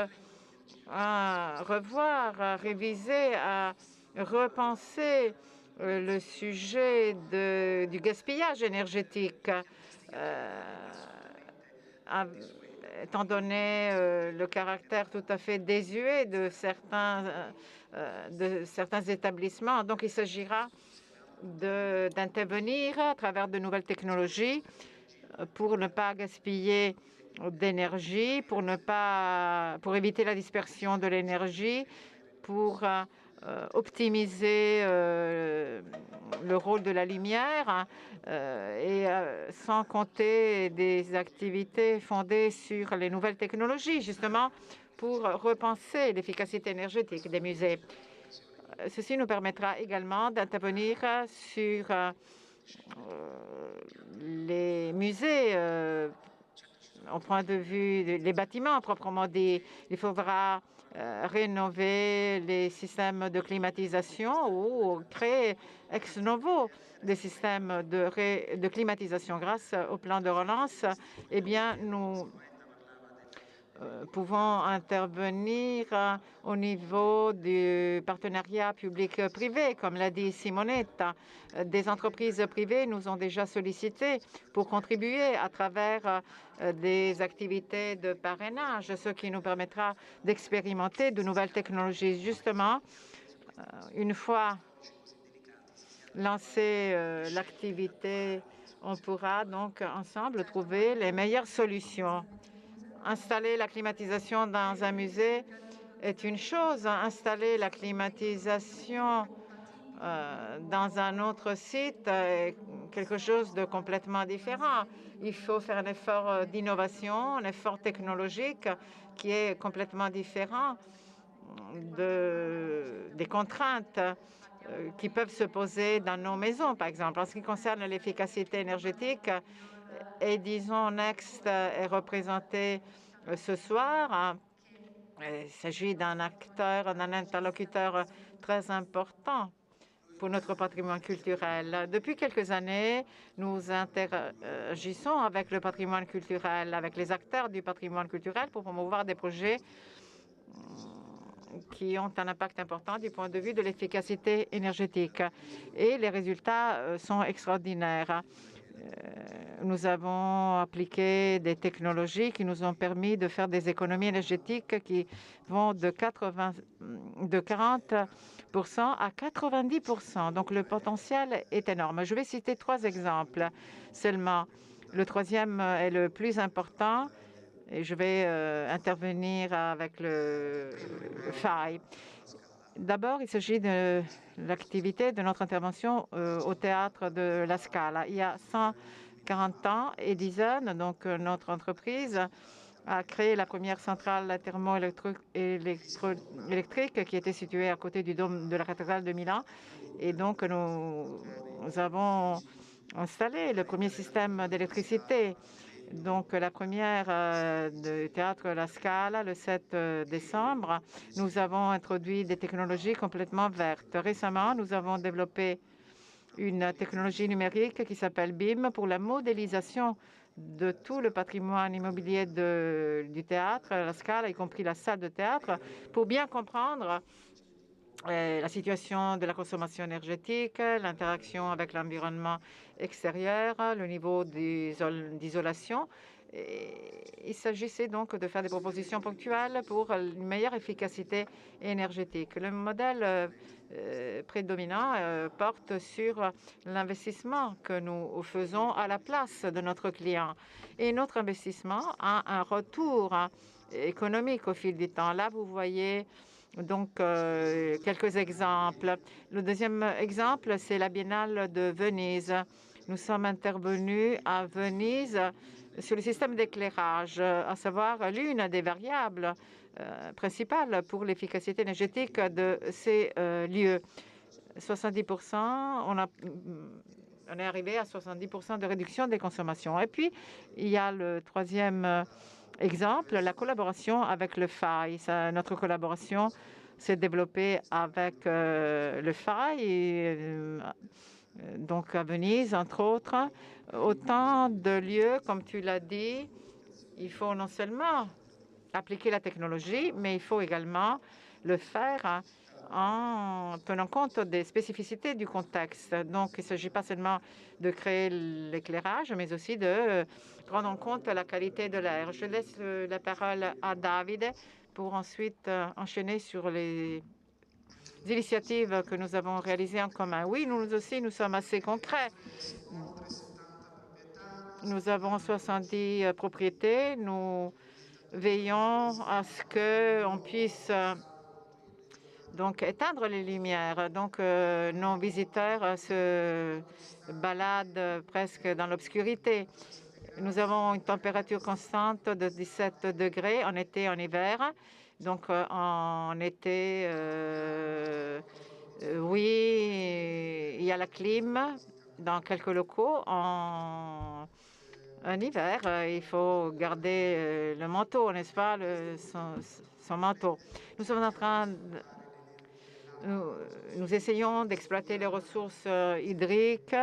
à revoir, à réviser, à repenser le sujet du gaspillage énergétique, étant donné le caractère tout à fait désuet de certains établissements. Donc, il s'agira d'intervenir à travers de nouvelles technologies pour ne pas gaspiller d'énergie, pour éviter la dispersion de l'énergie, pour optimiser le rôle de la lumière, et sans compter des activités fondées sur les nouvelles technologies, justement pour repenser l'efficacité énergétique des musées. Ceci nous permettra également d'intervenir sur les musées au point de vue des bâtiments proprement dit. Il faudra rénover les systèmes de climatisation ou créer ex novo des systèmes de climatisation. Grâce au plan de relance, eh bien, nous pouvons intervenir au niveau du partenariat public-privé, comme l'a dit Simonetta. Des entreprises privées nous ont déjà sollicités pour contribuer à travers des activités de parrainage, ce qui nous permettra d'expérimenter de nouvelles technologies. Justement, une fois lancée l'activité, on pourra donc ensemble trouver les meilleures solutions. Installer la climatisation dans un musée est une chose. Installer la climatisation dans un autre site est quelque chose de complètement différent. Il faut faire un effort d'innovation, un effort technologique qui est complètement différent des contraintes qui peuvent se poser dans nos maisons, par exemple. En ce qui concerne l'efficacité énergétique, Edison Next est représenté ce soir. Il s'agit d'un acteur, d'un interlocuteur très important pour notre patrimoine culturel. Depuis quelques années, nous interagissons avec le patrimoine culturel, avec les acteurs du patrimoine culturel pour promouvoir des projets qui ont un impact important du point de vue de l'efficacité énergétique. Et les résultats sont extraordinaires. Nous avons appliqué des technologies qui nous ont permis de faire des économies énergétiques qui vont de 40% à 90%. Donc le potentiel est énorme. Je vais citer 3 exemples seulement. Le troisième est le plus important et je vais intervenir avec le FAI. D'abord, il s'agit de l'activité de notre intervention au théâtre de La Scala. Il y a 140 ans, Edison, donc notre entreprise, a créé la première centrale thermoélectrique qui était située à côté du dôme de la cathédrale de Milan. Et donc, nous avons installé le premier système d'électricité. Donc, la première du théâtre La Scala, le 7 décembre, nous avons introduit des technologies complètement vertes. Récemment, nous avons développé une technologie numérique qui s'appelle BIM pour la modélisation de tout le patrimoine immobilier du théâtre La Scala, y compris la salle de théâtre, pour bien comprendre la situation de la consommation énergétique, l'interaction avec l'environnement extérieur, le niveau d'isolation. Il s'agissait donc de faire des propositions ponctuelles pour une meilleure efficacité énergétique. Le modèle prédominant porte sur l'investissement que nous faisons à la place de notre client. Et notre investissement a un retour économique au fil du temps. Là, vous voyez donc quelques exemples. Le deuxième exemple, c'est la Biennale de Venise. Nous sommes intervenus à Venise sur le système d'éclairage, à savoir l'une des variables principales pour l'efficacité énergétique de ces lieux. 70%, on est arrivé à 70% de réduction des consommations. Et puis, il y a le troisième exemple, la collaboration avec le FAI. Notre collaboration s'est développée avec le FAI, donc à Venise, entre autres. Autant de lieux, comme tu l'as dit, il faut non seulement appliquer la technologie, mais il faut également le faire en tenant compte des spécificités du contexte. Donc, il ne s'agit pas seulement de créer l'éclairage, mais aussi de prendre en compte la qualité de l'air. Je laisse la parole à Davide pour ensuite enchaîner sur les initiatives que nous avons réalisées en commun. Oui, nous aussi, nous sommes assez concrets. Nous avons 70 propriétés. Nous veillons à ce qu'on puisse donc éteindre les lumières. Donc, nos visiteurs se baladent presque dans l'obscurité. Nous avons une température constante de 17 degrés en été et en hiver. Donc, en été, oui, il y a la clim dans quelques locaux. En hiver, il faut garder le manteau, n'est-ce pas, son manteau. Nous sommes en train nous essayons d'exploiter les ressources hydriques.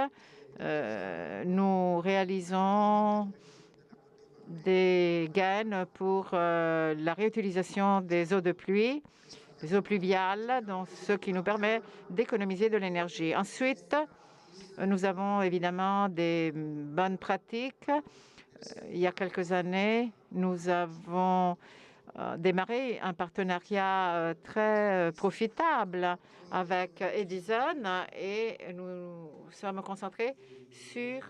Nous réalisons des gaines pour la réutilisation des eaux de pluie, des eaux pluviales, donc ce qui nous permet d'économiser de l'énergie. Ensuite, nous avons évidemment des bonnes pratiques. Il y a quelques années, nous avons démarré un partenariat très profitable avec Edison et nous sommes concentrés sur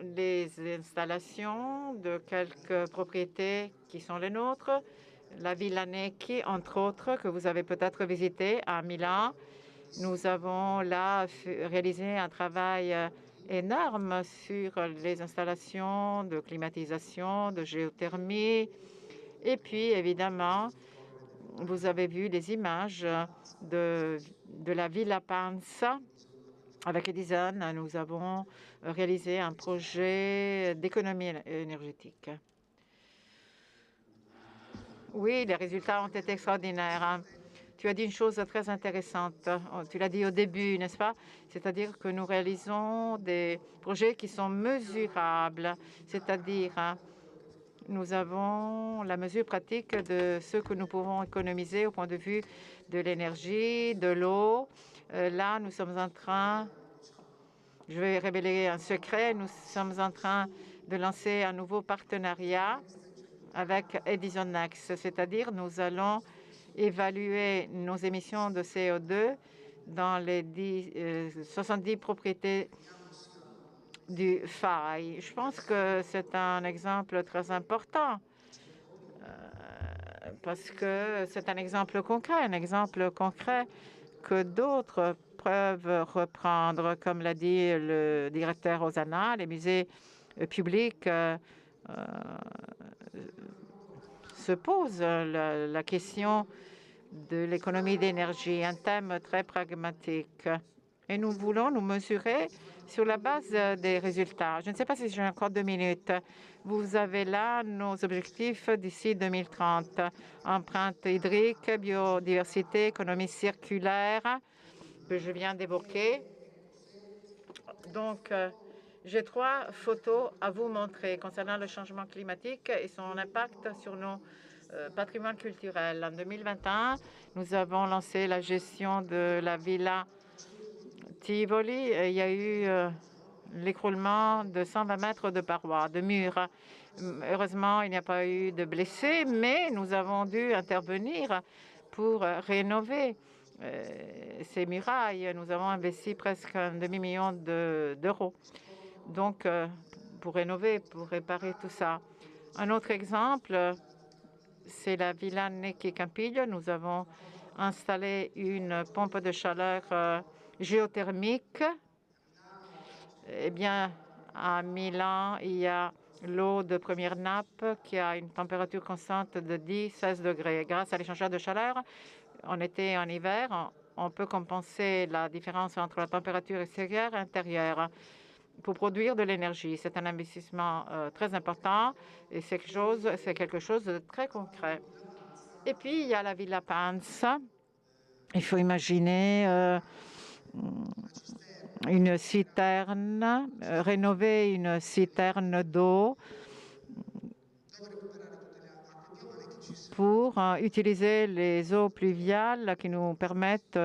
les installations de quelques propriétés qui sont les nôtres. La Villa Necchi, entre autres, que vous avez peut-être visité à Milan. Nous avons là réalisé un travail énorme sur les installations de climatisation, de géothermie. Et puis, évidemment, vous avez vu les images de la Villa Panza. Avec Edison, nous avons réalisé un projet d'économie énergétique. Oui, les résultats ont été extraordinaires. Tu as dit une chose très intéressante. Tu l'as dit au début, n'est-ce pas? C'est-à-dire que nous réalisons des projets qui sont mesurables. C'est-à-dire, nous avons la mesure pratique de ce que nous pouvons économiser au point de vue de l'énergie, de l'eau. Là, nous sommes en train, je vais révéler un secret, nous sommes en train de lancer un nouveau partenariat avec Edison Next, c'est-à-dire nous allons évaluer nos émissions de CO2 dans les 70 propriétés du FAI. Je pense que c'est un exemple très important parce que c'est un exemple concret que d'autres peuvent reprendre. Comme l'a dit le directeur Osana, les musées publics se posent la question de l'économie d'énergie, un thème très pragmatique. Et nous voulons nous mesurer sur la base des résultats. Je ne sais pas si j'ai encore 2 minutes. Vous avez là nos objectifs d'ici 2030. Empreinte hydrique, biodiversité, économie circulaire, que je viens d'évoquer. Donc, j'ai 3 photos à vous montrer concernant le changement climatique et son impact sur nos patrimoines culturels. En 2021, nous avons lancé la gestion de la Villa Tivoli. Il y a eu l'écroulement de 120 mètres de parois, de murs. Heureusement, il n'y a pas eu de blessés, mais nous avons dû intervenir pour rénover ces murailles. Nous avons investi presque un demi-million d'euros. Donc, pour rénover, pour réparer tout ça. Un autre exemple, c'est la Villa Necchi Campiglio. Nous avons installé une pompe de chaleur géothermique. Eh bien, à Milan, il y a l'eau de première nappe qui a une température constante de 10-16 degrés. Grâce à l'échangeur de chaleur, en été et en hiver, on peut compenser la différence entre la température extérieure et intérieure pour produire de l'énergie. C'est un investissement très important et c'est quelque chose de très concret. Et puis, il y a la Villa Panza. Il faut imaginer une citerne, rénover une citerne d'eau pour utiliser les eaux pluviales qui nous permettent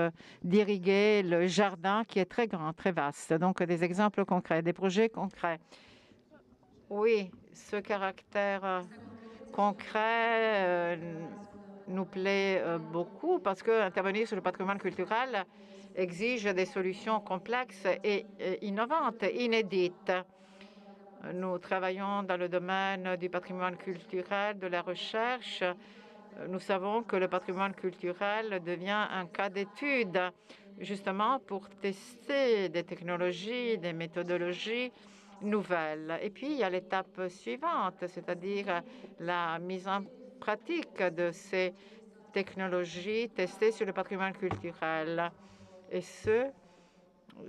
d'irriguer le jardin qui est très grand, très vaste. Donc, des exemples concrets, des projets concrets. Oui, ce caractère concret nous plaît beaucoup parce que intervenir sur le patrimoine culturel exige des solutions complexes et innovantes, inédites. Nous travaillons dans le domaine du patrimoine culturel, de la recherche. Nous savons que le patrimoine culturel devient un cas d'étude, justement pour tester des technologies, des méthodologies nouvelles. Et puis, il y a l'étape suivante, c'est-à-dire la mise en pratique de ces technologies testées sur le patrimoine culturel, et ce,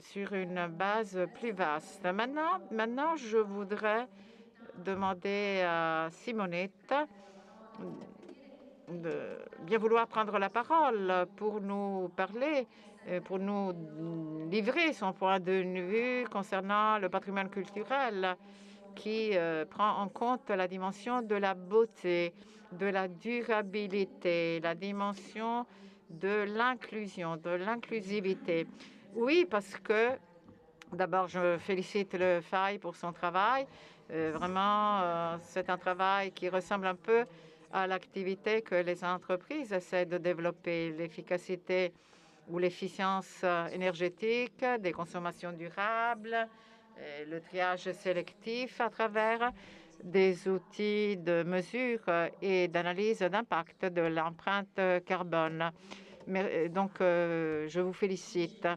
sur une base plus vaste. Maintenant, je voudrais demander à Simonetta de bien vouloir prendre la parole pour nous parler, pour nous livrer son point de vue concernant le patrimoine culturel qui prend en compte la dimension de la beauté, de la durabilité, la dimension de l'inclusion, de l'inclusivité. Oui, parce que d'abord, je félicite le FAI pour son travail. Vraiment, c'est un travail qui ressemble un peu à l'activité que les entreprises essaient de développer, l'efficacité ou l'efficience énergétique, des consommations durables, le triage sélectif à travers des outils de mesure et d'analyse d'impact de l'empreinte carbone. Donc, je vous félicite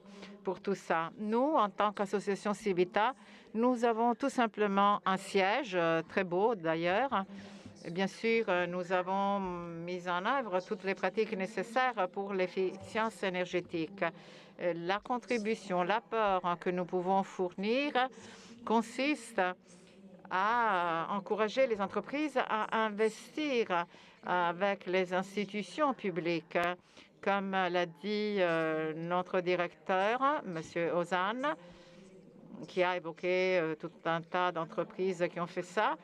pour tout ça. Nous, en tant qu'association Civita, nous avons tout simplement un siège, très beau d'ailleurs. Bien sûr, nous avons mis en œuvre toutes les pratiques nécessaires pour l'efficience énergétique. La contribution, l'apport que nous pouvons fournir consiste à encourager les entreprises à investir avec les institutions publiques. Comme l'a dit notre directeur, M. Ozan, qui a évoqué tout un tas d'entreprises qui ont fait ça,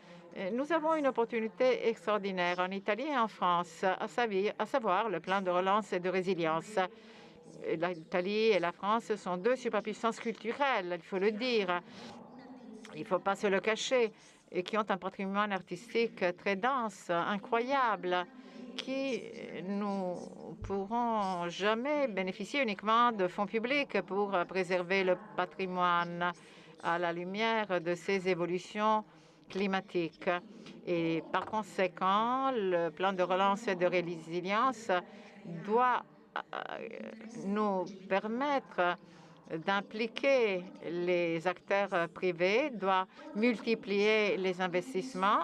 nous avons une opportunité extraordinaire en Italie et en France, à savoir le plan de relance et de résilience. L'Italie et la France sont deux superpuissances culturelles, il faut le dire. Il ne faut pas se le cacher, et qui ont un patrimoine artistique très dense, incroyable, qui ne pourront jamais bénéficier uniquement de fonds publics pour préserver le patrimoine à la lumière de ces évolutions climatiques. Et par conséquent, le plan de relance et de résilience doit nous permettre d'impliquer les acteurs privés, doit multiplier les investissements.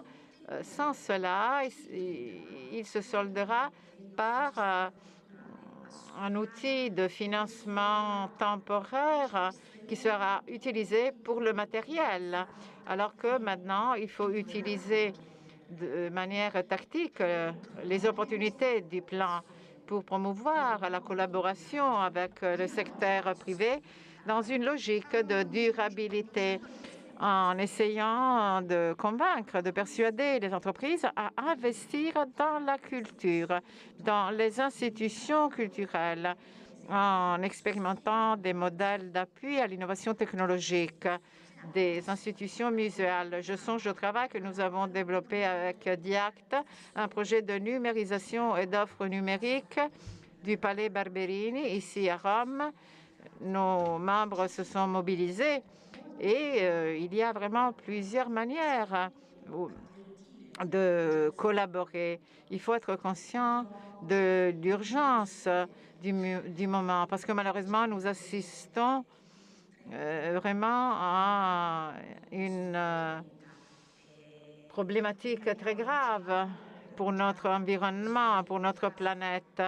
Sans cela, il se soldera par un outil de financement temporaire qui sera utilisé pour le matériel, alors que maintenant, il faut utiliser de manière tactique les opportunités du plan pour promouvoir la collaboration avec le secteur privé dans une logique de durabilité, en essayant de convaincre, de persuader les entreprises à investir dans la culture, dans les institutions culturelles, en expérimentant des modèles d'appui à l'innovation technologique, des institutions muséales. Je songe au travail que nous avons développé avec DIACT, un projet de numérisation et d'offres numériques du Palais Barberini, ici à Rome. Nos membres se sont mobilisés et il y a vraiment plusieurs manières de collaborer. Il faut être conscient de l'urgence du moment, parce que malheureusement, nous assistons vraiment à une problématique très grave pour notre environnement, pour notre planète.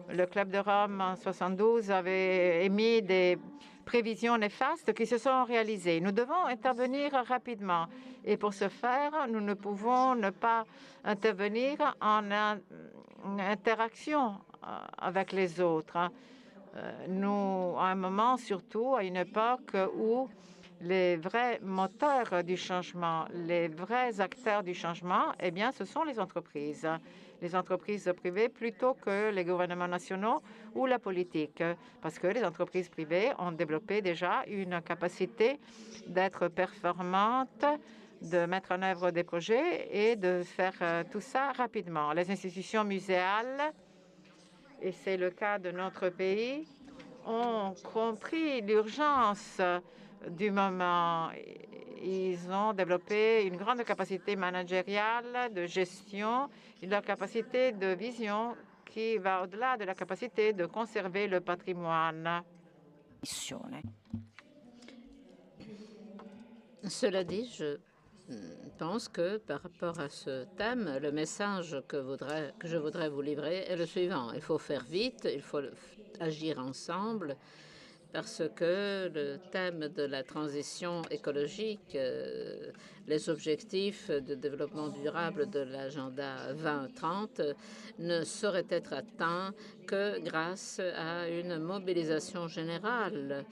Le Club de Rome en 1972 avait émis des prévisions néfastes qui se sont réalisées. Nous devons intervenir rapidement et pour ce faire, nous ne pouvons ne pas intervenir en interaction avec les autres. Nous, à un moment, surtout à une époque où les vrais moteurs du changement, les vrais acteurs du changement, eh bien, ce sont les entreprises privées plutôt que les gouvernements nationaux ou la politique, parce que les entreprises privées ont développé déjà une capacité d'être performantes, de mettre en œuvre des projets et de faire tout ça rapidement. Les institutions muséales, et c'est le cas de notre pays, ont compris l'urgence du moment. Ils ont développé une grande capacité managériale, de gestion, et leur capacité de vision qui va au-delà de la capacité de conserver le patrimoine. Cela dit, je pense que par rapport à ce thème, le message que je voudrais vous livrer est le suivant. Il faut faire vite, il faut agir ensemble, parce que le thème de la transition écologique, les objectifs de développement durable de l'agenda 2030 ne sauraient être atteints que grâce à une mobilisation générale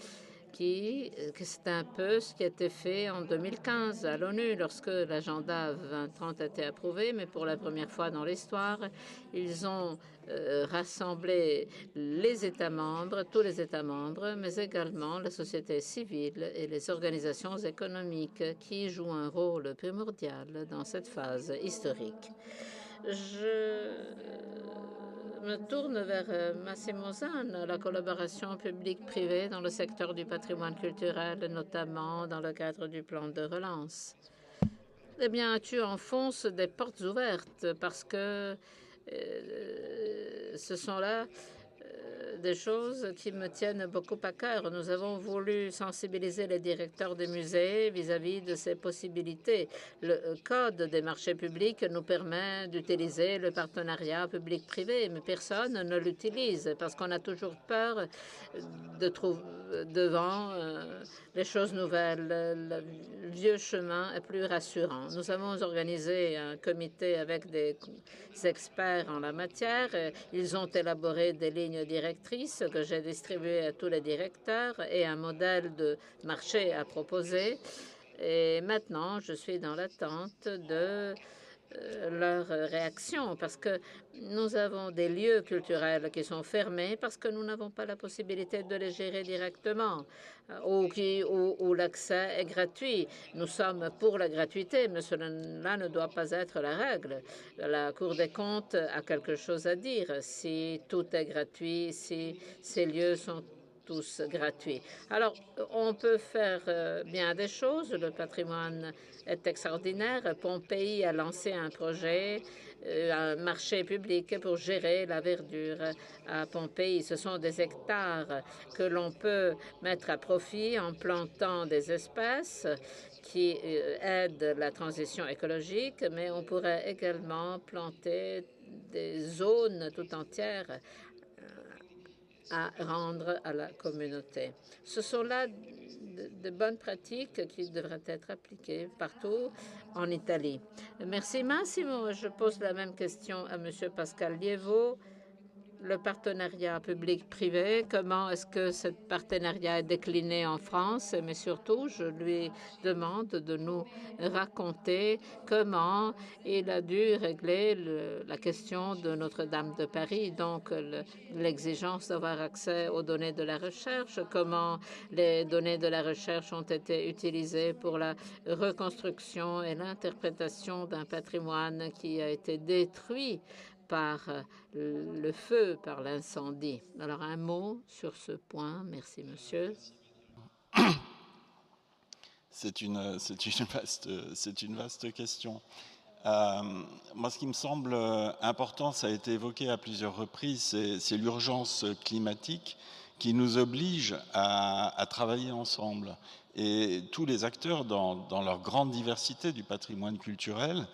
que c'est un peu ce qui a été fait en 2015 à l'ONU, lorsque l'agenda 2030 a été approuvé, mais pour la première fois dans l'histoire, ils ont rassemblé les États membres, tous les États membres, mais également la société civile et les organisations économiques qui jouent un rôle primordial dans cette phase historique. Je me tourne vers Massimo Zan, la collaboration publique-privée dans le secteur du patrimoine culturel, notamment dans le cadre du plan de relance. Eh bien, tu enfonces des portes ouvertes parce que ce sont là des choses qui me tiennent beaucoup à cœur. Nous avons voulu sensibiliser les directeurs des musées vis-à-vis de ces possibilités. Le code des marchés publics nous permet d'utiliser le partenariat public-privé, mais personne ne l'utilise parce qu'on a toujours peur de trouver devant les choses nouvelles. Le vieux chemin est plus rassurant. Nous avons organisé un comité avec des experts en la matière. Ils ont élaboré des lignes directrices que j'ai distribuées à tous les directeurs et un modèle de marché à proposer. Et maintenant, je suis dans l'attente de leur réaction, parce que nous avons des lieux culturels qui sont fermés parce que nous n'avons pas la possibilité de les gérer directement où l'accès est gratuit. Nous sommes pour la gratuité, mais cela ne doit pas être la règle. La Cour des comptes a quelque chose à dire. Si tout est gratuit, si ces lieux sont tous gratuits. Alors, on peut faire bien des choses. Le patrimoine est extraordinaire. Pompéi a lancé un projet, un marché public pour gérer la verdure à Pompéi. Ce sont des hectares que l'on peut mettre à profit en plantant des espèces qui aident la transition écologique, mais on pourrait également planter des zones tout entières à rendre à la communauté. Ce sont là de bonnes pratiques qui devraient être appliquées partout en Italie. Merci Massimo. Je pose la même question à Monsieur Pascal Liévaux. Le partenariat public-privé, comment est-ce que ce partenariat est décliné en France? Mais surtout, je lui demande de nous raconter comment il a dû régler la question de Notre-Dame de Paris, donc l'exigence d'avoir accès aux données de la recherche, comment les données de la recherche ont été utilisées pour la reconstruction et l'interprétation d'un patrimoine qui a été détruit par le feu, par l'incendie. Alors, un mot sur ce point. Merci, monsieur. C'est une vaste question. Moi, ce qui me semble important, ça a été évoqué à plusieurs reprises, c'est l'urgence climatique qui nous oblige à travailler ensemble. Et tous les acteurs, dans leur grande diversité du patrimoine culturel,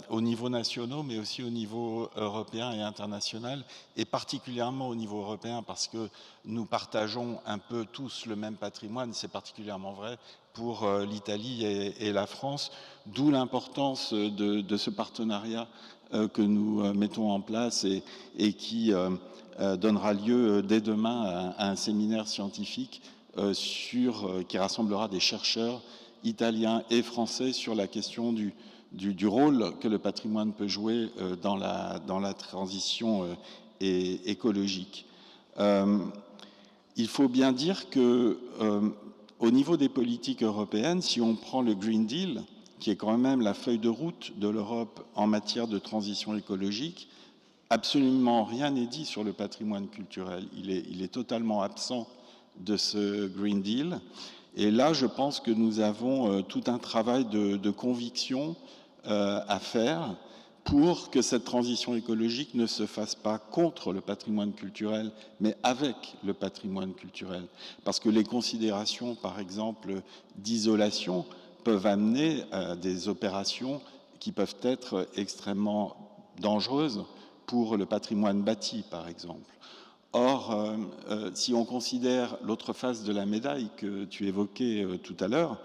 au niveau national, mais aussi au niveau européen et international, et particulièrement au niveau européen, parce que nous partageons un peu tous le même patrimoine, c'est particulièrement vrai pour l'Italie et la France, d'où l'importance de ce partenariat que nous mettons en place et qui donnera lieu dès demain à un séminaire scientifique qui rassemblera des chercheurs italiens et français sur la question du rôle que le patrimoine peut jouer dans la transition écologique. Il faut bien dire que au niveau des politiques européennes, si on prend le Green Deal, qui est quand même la feuille de route de l'Europe en matière de transition écologique, absolument rien n'est dit sur le patrimoine culturel. Il est totalement absent de ce Green Deal. Et là, je pense que nous avons tout un travail de conviction à faire pour que cette transition écologique ne se fasse pas contre le patrimoine culturel, mais avec le patrimoine culturel. Parce que les considérations, par exemple, d'isolation, peuvent amener à des opérations qui peuvent être extrêmement dangereuses pour le patrimoine bâti, par exemple. Or, si on considère l'autre face de la médaille que tu évoquais tout à l'heure,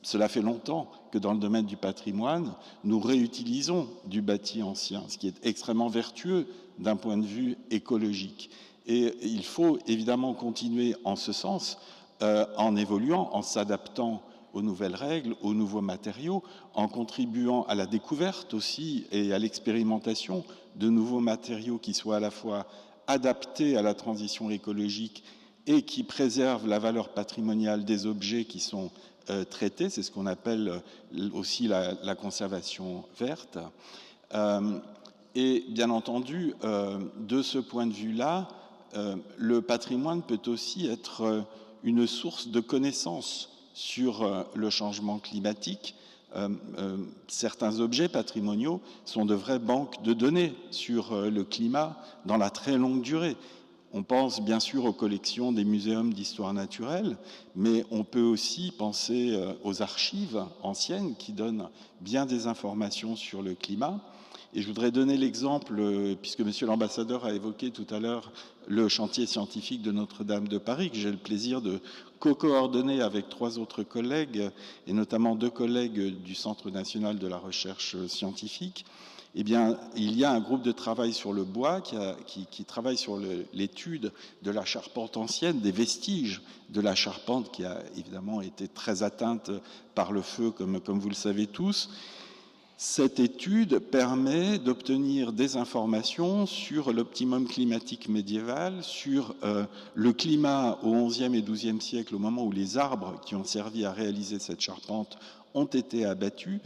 cela fait longtemps que dans le domaine du patrimoine, nous réutilisons du bâti ancien, ce qui est extrêmement vertueux d'un point de vue écologique. Et il faut évidemment continuer en ce sens, en évoluant, en s'adaptant aux nouvelles règles, aux nouveaux matériaux, en contribuant à la découverte aussi et à l'expérimentation de nouveaux matériaux qui soient à la fois adaptés à la transition écologique et qui préservent la valeur patrimoniale des objets qui sont traités. C'est ce qu'on appelle aussi la conservation verte. Et bien entendu, de ce point de vue-là, le patrimoine peut aussi être une source de connaissances sur le changement climatique. Certains objets patrimoniaux sont de vraies banques de données sur le climat dans la très longue durée. On pense bien sûr aux collections des muséums d'histoire naturelle, mais on peut aussi penser aux archives anciennes qui donnent bien des informations sur le climat. Et je voudrais donner l'exemple, puisque Monsieur l'ambassadeur a évoqué tout à l'heure le chantier scientifique de Notre-Dame de Paris, que j'ai le plaisir de co-coordonner avec 3 autres collègues, et notamment 2 collègues du Centre national de la recherche scientifique. Eh bien, il y a un groupe de travail sur le bois qui travaille sur l'étude de la charpente ancienne, des vestiges de la charpente qui a évidemment été très atteinte par le feu, comme vous le savez tous. Cette étude permet d'obtenir des informations sur l'optimum climatique médiéval, sur le climat au XIe et XIIe siècle, au moment où les arbres qui ont servi à réaliser cette charpente ont été abattus.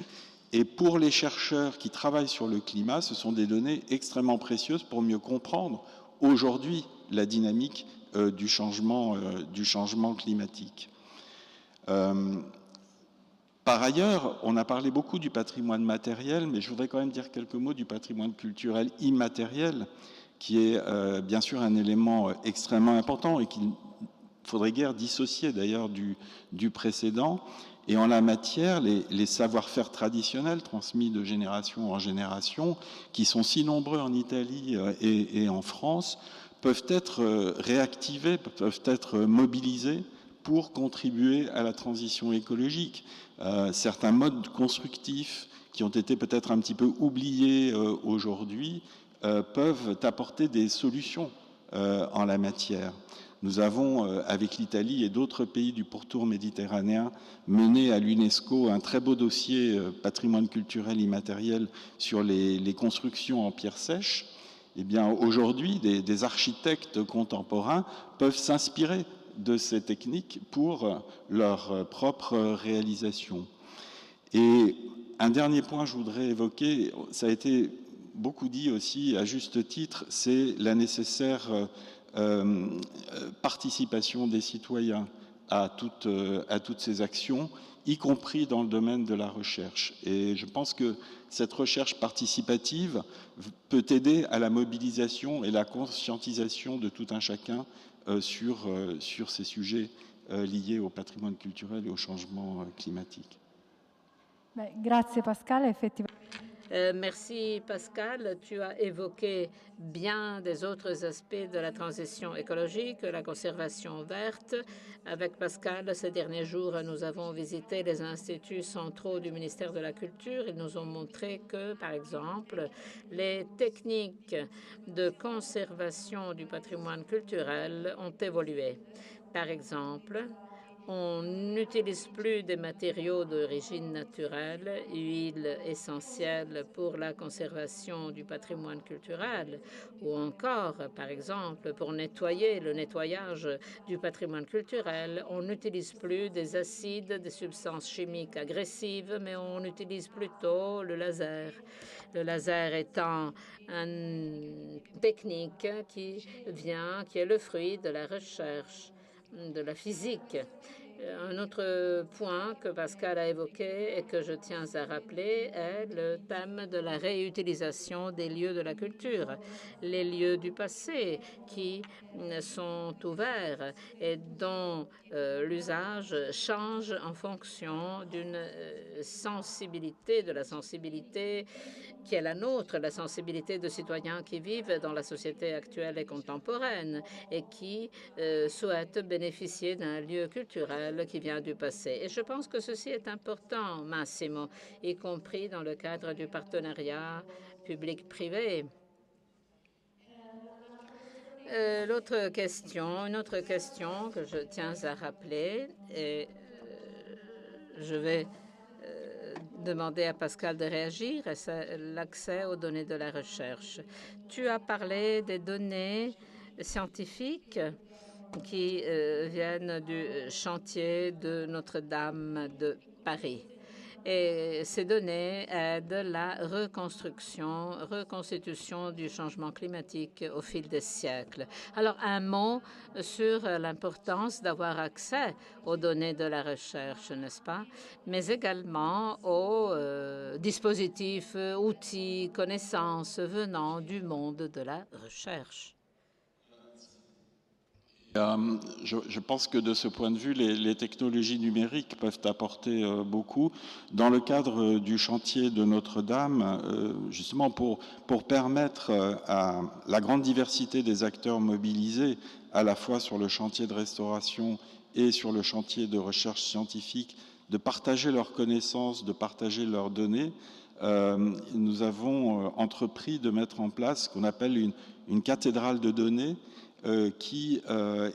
Et pour les chercheurs qui travaillent sur le climat, ce sont des données extrêmement précieuses pour mieux comprendre aujourd'hui la dynamique du changement climatique. Par ailleurs, on a parlé beaucoup du patrimoine matériel, mais je voudrais quand même dire quelques mots du patrimoine culturel immatériel, qui est bien sûr un élément extrêmement important et qu'il faudrait guère dissocier d'ailleurs du précédent. Et en la matière, les savoir-faire traditionnels transmis de génération en génération, qui sont si nombreux en Italie et en France, peuvent être réactivés, peuvent être mobilisés pour contribuer à la transition écologique. Certains modes constructifs qui ont été peut-être un petit peu oubliés aujourd'hui peuvent apporter des solutions en la matière. Nous avons, avec l'Italie et d'autres pays du pourtour méditerranéen, mené à l'UNESCO un très beau dossier patrimoine culturel immatériel sur les constructions en pierre sèche. Eh bien, aujourd'hui, des architectes contemporains peuvent s'inspirer de ces techniques pour leur propre réalisation. Et un dernier point que je voudrais évoquer, ça a été beaucoup dit aussi à juste titre, c'est la nécessaire participation des citoyens à toutes ces actions, y compris dans le domaine de la recherche. Et je pense que cette recherche participative peut aider à la mobilisation et la conscientisation de tout un chacun sur ces sujets liés au patrimoine culturel et au changement climatique. Grazie Pascal, effettivamente. Merci Pascal, tu as évoqué bien des autres aspects de la transition écologique, la conservation verte. Avec Pascal, ces derniers jours, nous avons visité les instituts centraux du ministère de la Culture. Ils nous ont montré que, par exemple, les techniques de conservation du patrimoine culturel ont évolué. Par exemple, on n'utilise plus des matériaux d'origine naturelle, huiles essentielles pour la conservation du patrimoine culturel, ou encore, par exemple, pour nettoyer le nettoyage du patrimoine culturel, on n'utilise plus des acides, des substances chimiques agressives, mais on utilise plutôt le laser. Le laser étant une technique qui est le fruit de la recherche de la physique. Un autre point que Pascal a évoqué et que je tiens à rappeler est le thème de la réutilisation des lieux de la culture, les lieux du passé qui sont ouverts et dont l'usage change en fonction d'une sensibilité, de la sensibilité qui est la nôtre, la sensibilité de citoyens qui vivent dans la société actuelle et contemporaine et qui souhaitent bénéficier d'un lieu culturel qui vient du passé. Et je pense que ceci est important, Massimo, y compris dans le cadre du partenariat public-privé. L'autre question, une autre question que je tiens à rappeler, et je vais demander à Pascal de réagir, c'est l'accès aux données de la recherche. Tu as parlé des données scientifiques qui viennent du chantier de Notre-Dame de Paris. Et ces données aident la reconstitution du changement climatique au fil des siècles. Alors, un mot sur l'importance d'avoir accès aux données de la recherche, n'est-ce pas? Mais également aux dispositifs, outils, connaissances venant du monde de la recherche. Je pense que de ce point de vue, les technologies numériques peuvent apporter beaucoup. Dans le cadre du chantier de Notre-Dame, justement pour permettre à la grande diversité des acteurs mobilisés, à la fois sur le chantier de restauration et sur le chantier de recherche scientifique, de partager leurs connaissances, de partager leurs données, nous avons entrepris de mettre en place ce qu'on appelle une cathédrale de données, qui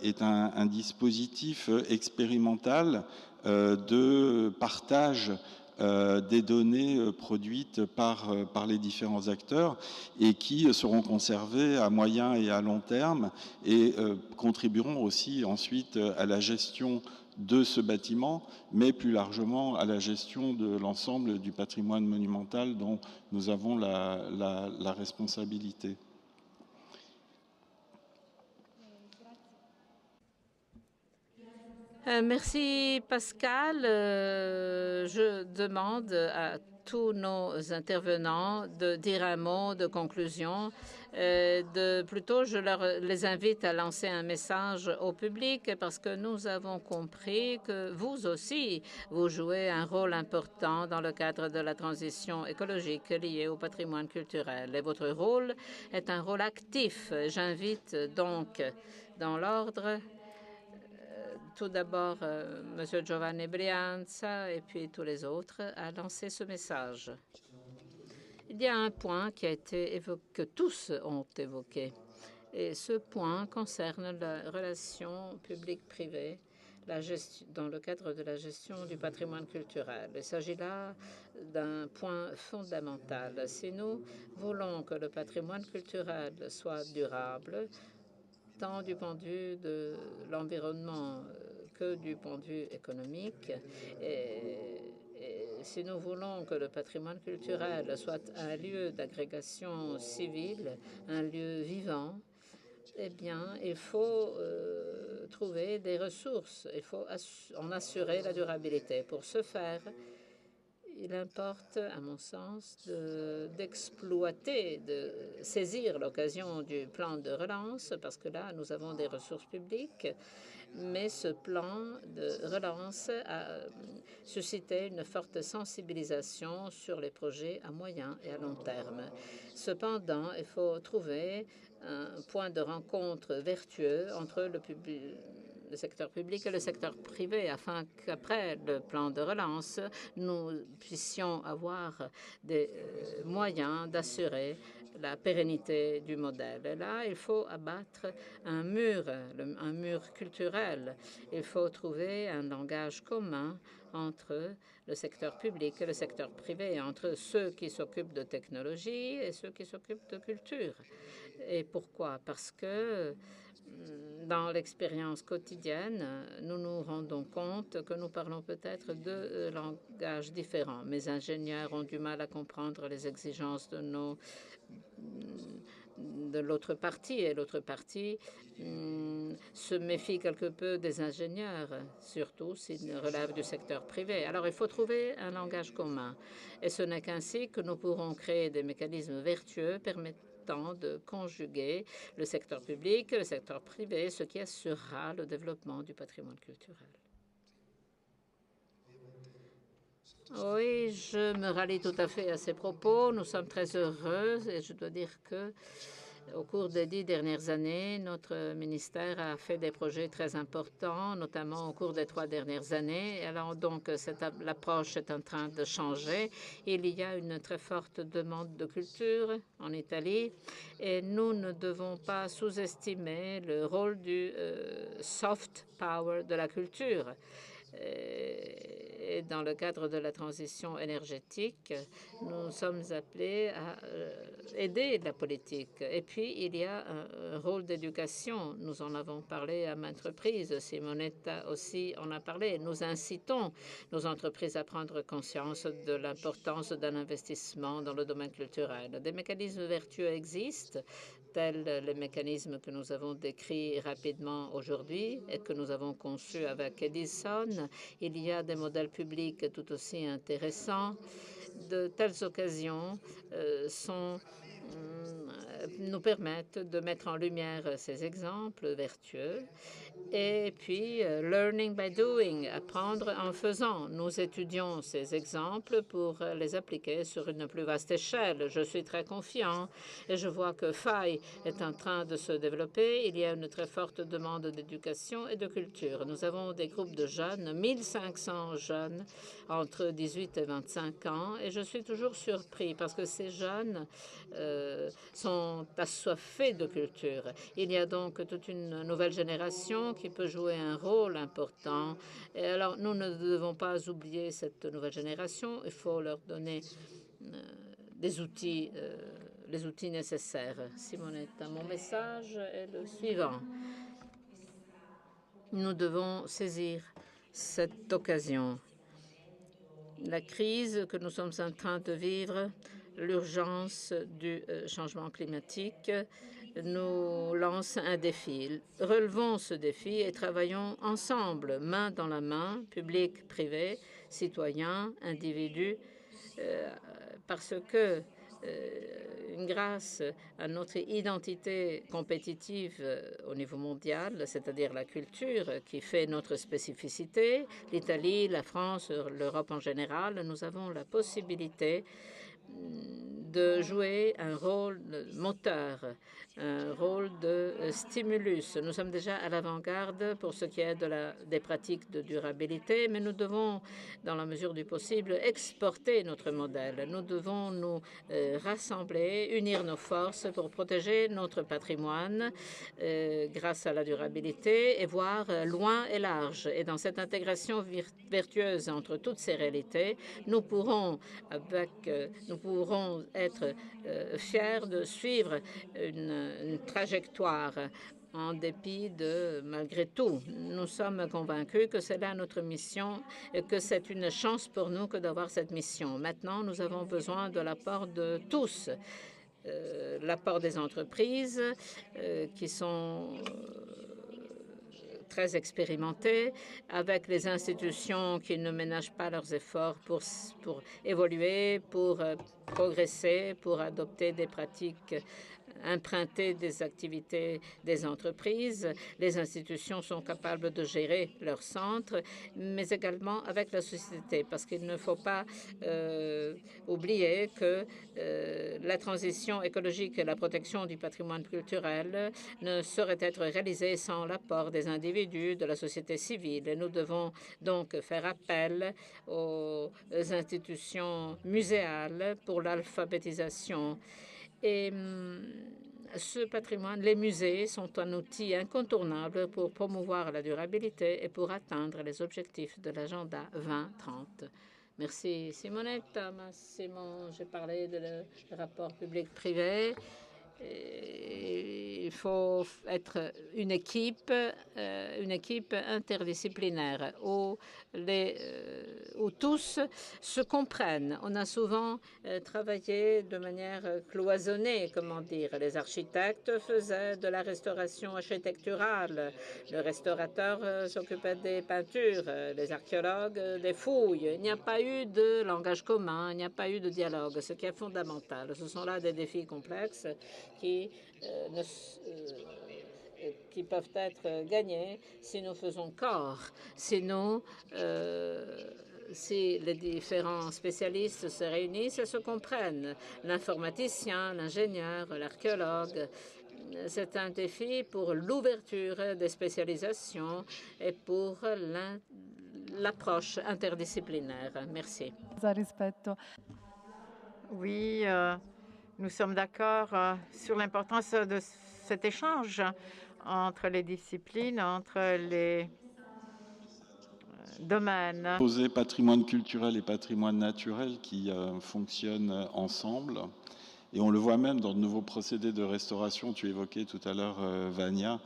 est un dispositif expérimental de partage des données produites par les différents acteurs et qui seront conservées à moyen et à long terme et contribueront aussi ensuite à la gestion de ce bâtiment, mais plus largement à la gestion de l'ensemble du patrimoine monumental dont nous avons la responsabilité. Merci Pascal. Je demande à tous nos intervenants de dire un mot de conclusion. Plutôt, je les invite à lancer un message au public parce que nous avons compris que vous aussi, vous jouez un rôle important dans le cadre de la transition écologique liée au patrimoine culturel. Et votre rôle est un rôle actif. J'invite donc, dans l'ordre, tout d'abord, M. Giovanni Brianza et puis tous les autres à lancer ce message. Il y a un point qui a été évoqué, que tous ont évoqué, et ce point concerne la relation publique-privée dans le cadre de la gestion du patrimoine culturel. Il s'agit là d'un point fondamental. Si nous voulons que le patrimoine culturel soit durable, tant du point de vue de l'environnement que du point de vue économique. Et si nous voulons que le patrimoine culturel soit un lieu d'agrégation civile, un lieu vivant, eh bien, il faut trouver des ressources, il faut en assurer la durabilité. Pour ce faire, il importe, à mon sens, d'exploiter, de saisir l'occasion du plan de relance, parce que là, nous avons des ressources publiques, mais ce plan de relance a suscité une forte sensibilisation sur les projets à moyen et à long terme. Cependant, il faut trouver un point de rencontre vertueux entre le secteur public et le secteur privé, afin qu'après le plan de relance, nous puissions avoir des moyens d'assurer la pérennité du modèle. Et là, il faut abattre un mur culturel. Il faut trouver un langage commun entre le secteur public et le secteur privé, entre ceux qui s'occupent de technologie et ceux qui s'occupent de culture. Et pourquoi? Parce que dans l'expérience quotidienne, nous nous rendons compte que nous parlons peut-être deux langages différents. Mes ingénieurs ont du mal à comprendre les exigences de l'autre partie, et l'autre partie se méfie quelque peu des ingénieurs, surtout s'ils relèvent du secteur privé. Alors, il faut trouver un langage commun. Et ce n'est qu'ainsi que nous pourrons créer des mécanismes vertueux permettant de conjuguer le secteur public et le secteur privé, ce qui assurera le développement du patrimoine culturel. Oui, je me rallie tout à fait à ces propos. Nous sommes très heureux et je dois dire que Au cours des 10 dernières années, notre ministère a fait des projets très importants, notamment au cours des 3 dernières années. Alors donc, l'approche est en train de changer. Il y a une très forte demande de culture en Italie et nous ne devons pas sous-estimer le rôle du soft power de la culture. Et dans le cadre de la transition énergétique, nous sommes appelés à aider la politique. Et puis, il y a un rôle d'éducation. Nous en avons parlé à maintes reprises. Simonetta aussi en a parlé. Nous incitons nos entreprises à prendre conscience de l'importance d'un investissement dans le domaine culturel. Des mécanismes vertueux existent, tels les mécanismes que nous avons décrits rapidement aujourd'hui et que nous avons conçus avec Edison. Il y a des modèles publics tout aussi intéressants. De telles occasions nous permettent de mettre en lumière ces exemples vertueux. Et puis, learning by doing, apprendre en faisant. Nous étudions ces exemples pour les appliquer sur une plus vaste échelle. Je suis très confiant et je vois que FAI est en train de se développer. Il y a une très forte demande d'éducation et de culture. Nous avons des groupes de jeunes, 1500 jeunes entre 18 et 25 ans, et je suis toujours surpris parce que ces jeunes sont assoiffés de culture. Il y a donc toute une nouvelle génération qui peut jouer un rôle important. Et alors, nous ne devons pas oublier cette nouvelle génération. Il faut leur donner des outils, les outils nécessaires. Simonetta, mon message est le suivant. Nous devons saisir cette occasion. La crise que nous sommes en train de vivre, l'urgence du changement climatique, nous lance un défi. Relevons ce défi et travaillons ensemble, main dans la main, public, privé, citoyens, individus, parce que grâce à notre identité compétitive au niveau mondial, c'est-à-dire la culture qui fait notre spécificité, l'Italie, la France, l'Europe en général, nous avons la possibilité de jouer un rôle moteur, un rôle de stimulus. Nous sommes déjà à l'avant-garde pour ce qui est des pratiques de durabilité, mais nous devons, dans la mesure du possible, exporter notre modèle. Nous devons nous rassembler, unir nos forces pour protéger notre patrimoine grâce à la durabilité et voir loin et large. Et dans cette intégration vertueuse entre toutes ces réalités, nous pourrons être fiers de suivre une trajectoire en dépit de, malgré tout. Nous sommes convaincus que c'est là notre mission et que c'est une chance pour nous que d'avoir cette mission. Maintenant, nous avons besoin de l'apport de tous, l'apport des entreprises qui sont très expérimentés, avec les institutions qui ne ménagent pas leurs efforts pour évoluer, pour progresser, pour adopter des pratiques imprintées des activités des entreprises. Les institutions sont capables de gérer leurs centres, mais également avec la société, parce qu'il ne faut pas oublier que la transition écologique et la protection du patrimoine culturel ne sauraient être réalisées sans l'apport des individus, de la société civile. Et nous devons donc faire appel aux institutions muséales pour l'alphabétisation. Et ce patrimoine, les musées sont un outil incontournable pour promouvoir la durabilité et pour atteindre les objectifs de l'agenda 2030. Merci Simonetta. Simon, j'ai parlé de le rapport public-privé. Il faut être une équipe interdisciplinaire où tous se comprennent. On a souvent travaillé de manière cloisonnée, comment dire. Les architectes faisaient de la restauration architecturale, le restaurateur s'occupait des peintures, les archéologues des fouilles. Il n'y a pas eu de langage commun, il n'y a pas eu de dialogue, ce qui est fondamental. Ce sont là des défis complexes qui peuvent être gagnés si nous faisons corps, sinon si les différents spécialistes se réunissent et se comprennent, l'informaticien, l'ingénieur, l'archéologue, C'est un défi pour l'ouverture des spécialisations et pour l'approche interdisciplinaire. Merci. Oui, nous sommes d'accord sur l'importance de cet échange entre les disciplines, entre les domaines. Poser patrimoine culturel et patrimoine naturel qui fonctionnent ensemble. Et on le voit même dans de nouveaux procédés de restauration. Tu évoquais tout à l'heure, Vania,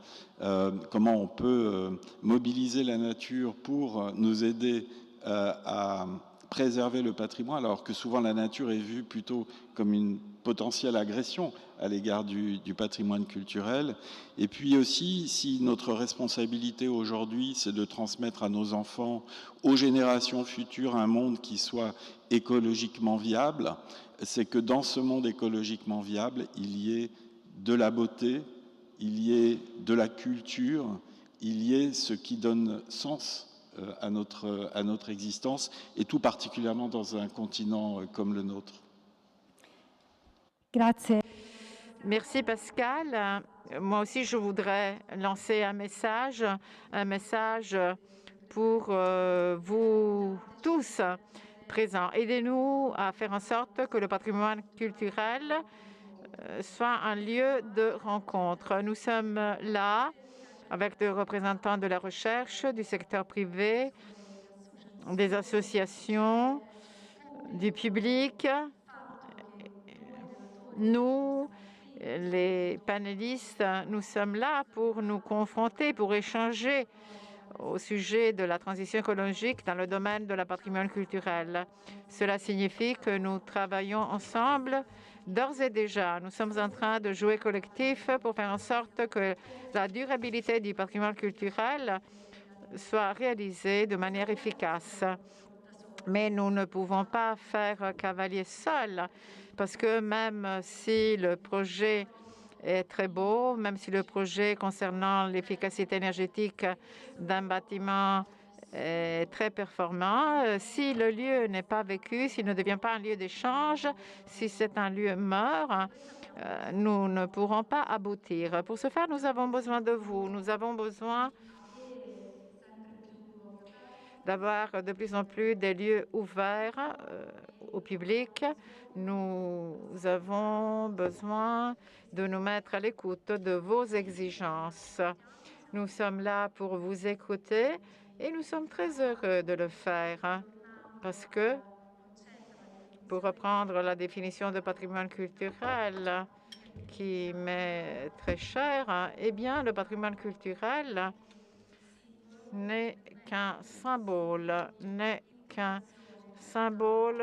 comment on peut mobiliser la nature pour nous aider à préserver le patrimoine, alors que souvent la nature est vue plutôt comme une potentielle agression à l'égard du patrimoine culturel. Et puis aussi, si notre responsabilité aujourd'hui, c'est de transmettre à nos enfants, aux générations futures, un monde qui soit écologiquement viable, c'est que dans ce monde écologiquement viable, il y ait de la beauté, il y ait de la culture, il y ait ce qui donne sens à notre existence, et tout particulièrement dans un continent comme le nôtre. Grazie. Merci Pascal. Moi aussi, je voudrais lancer un message pour vous tous présents. Aidez-nous à faire en sorte que le patrimoine culturel soit un lieu de rencontre. Nous sommes là avec des représentants de la recherche, du secteur privé, des associations, du public. Nous, les panélistes, nous sommes là pour nous confronter, pour échanger au sujet de la transition écologique dans le domaine de la patrimoine culturel. Cela signifie que nous travaillons ensemble d'ores et déjà. Nous sommes en train de jouer collectif pour faire en sorte que la durabilité du patrimoine culturel soit réalisée de manière efficace. Mais nous ne pouvons pas faire cavalier seul, parce que même si le projet est très beau, même si le projet concernant l'efficacité énergétique d'un bâtiment est très performant, si le lieu n'est pas vécu, s'il ne devient pas un lieu d'échange, si c'est un lieu mort, nous ne pourrons pas aboutir. Pour ce faire, nous avons besoin de vous. Nous avons besoin d'avoir de plus en plus des lieux ouverts au public. Nous avons besoin de nous mettre à l'écoute de vos exigences. Nous sommes là pour vous écouter et nous sommes très heureux de le faire parce que, pour reprendre la définition de patrimoine culturel qui m'est très chère, eh bien, le patrimoine culturel n'est qu'un symbole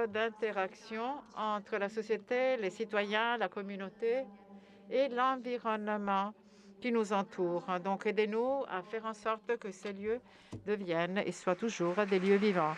d'interaction entre la société, les citoyens, la communauté et l'environnement qui nous entoure. Donc, aidez-nous à faire en sorte que ces lieux deviennent et soient toujours des lieux vivants.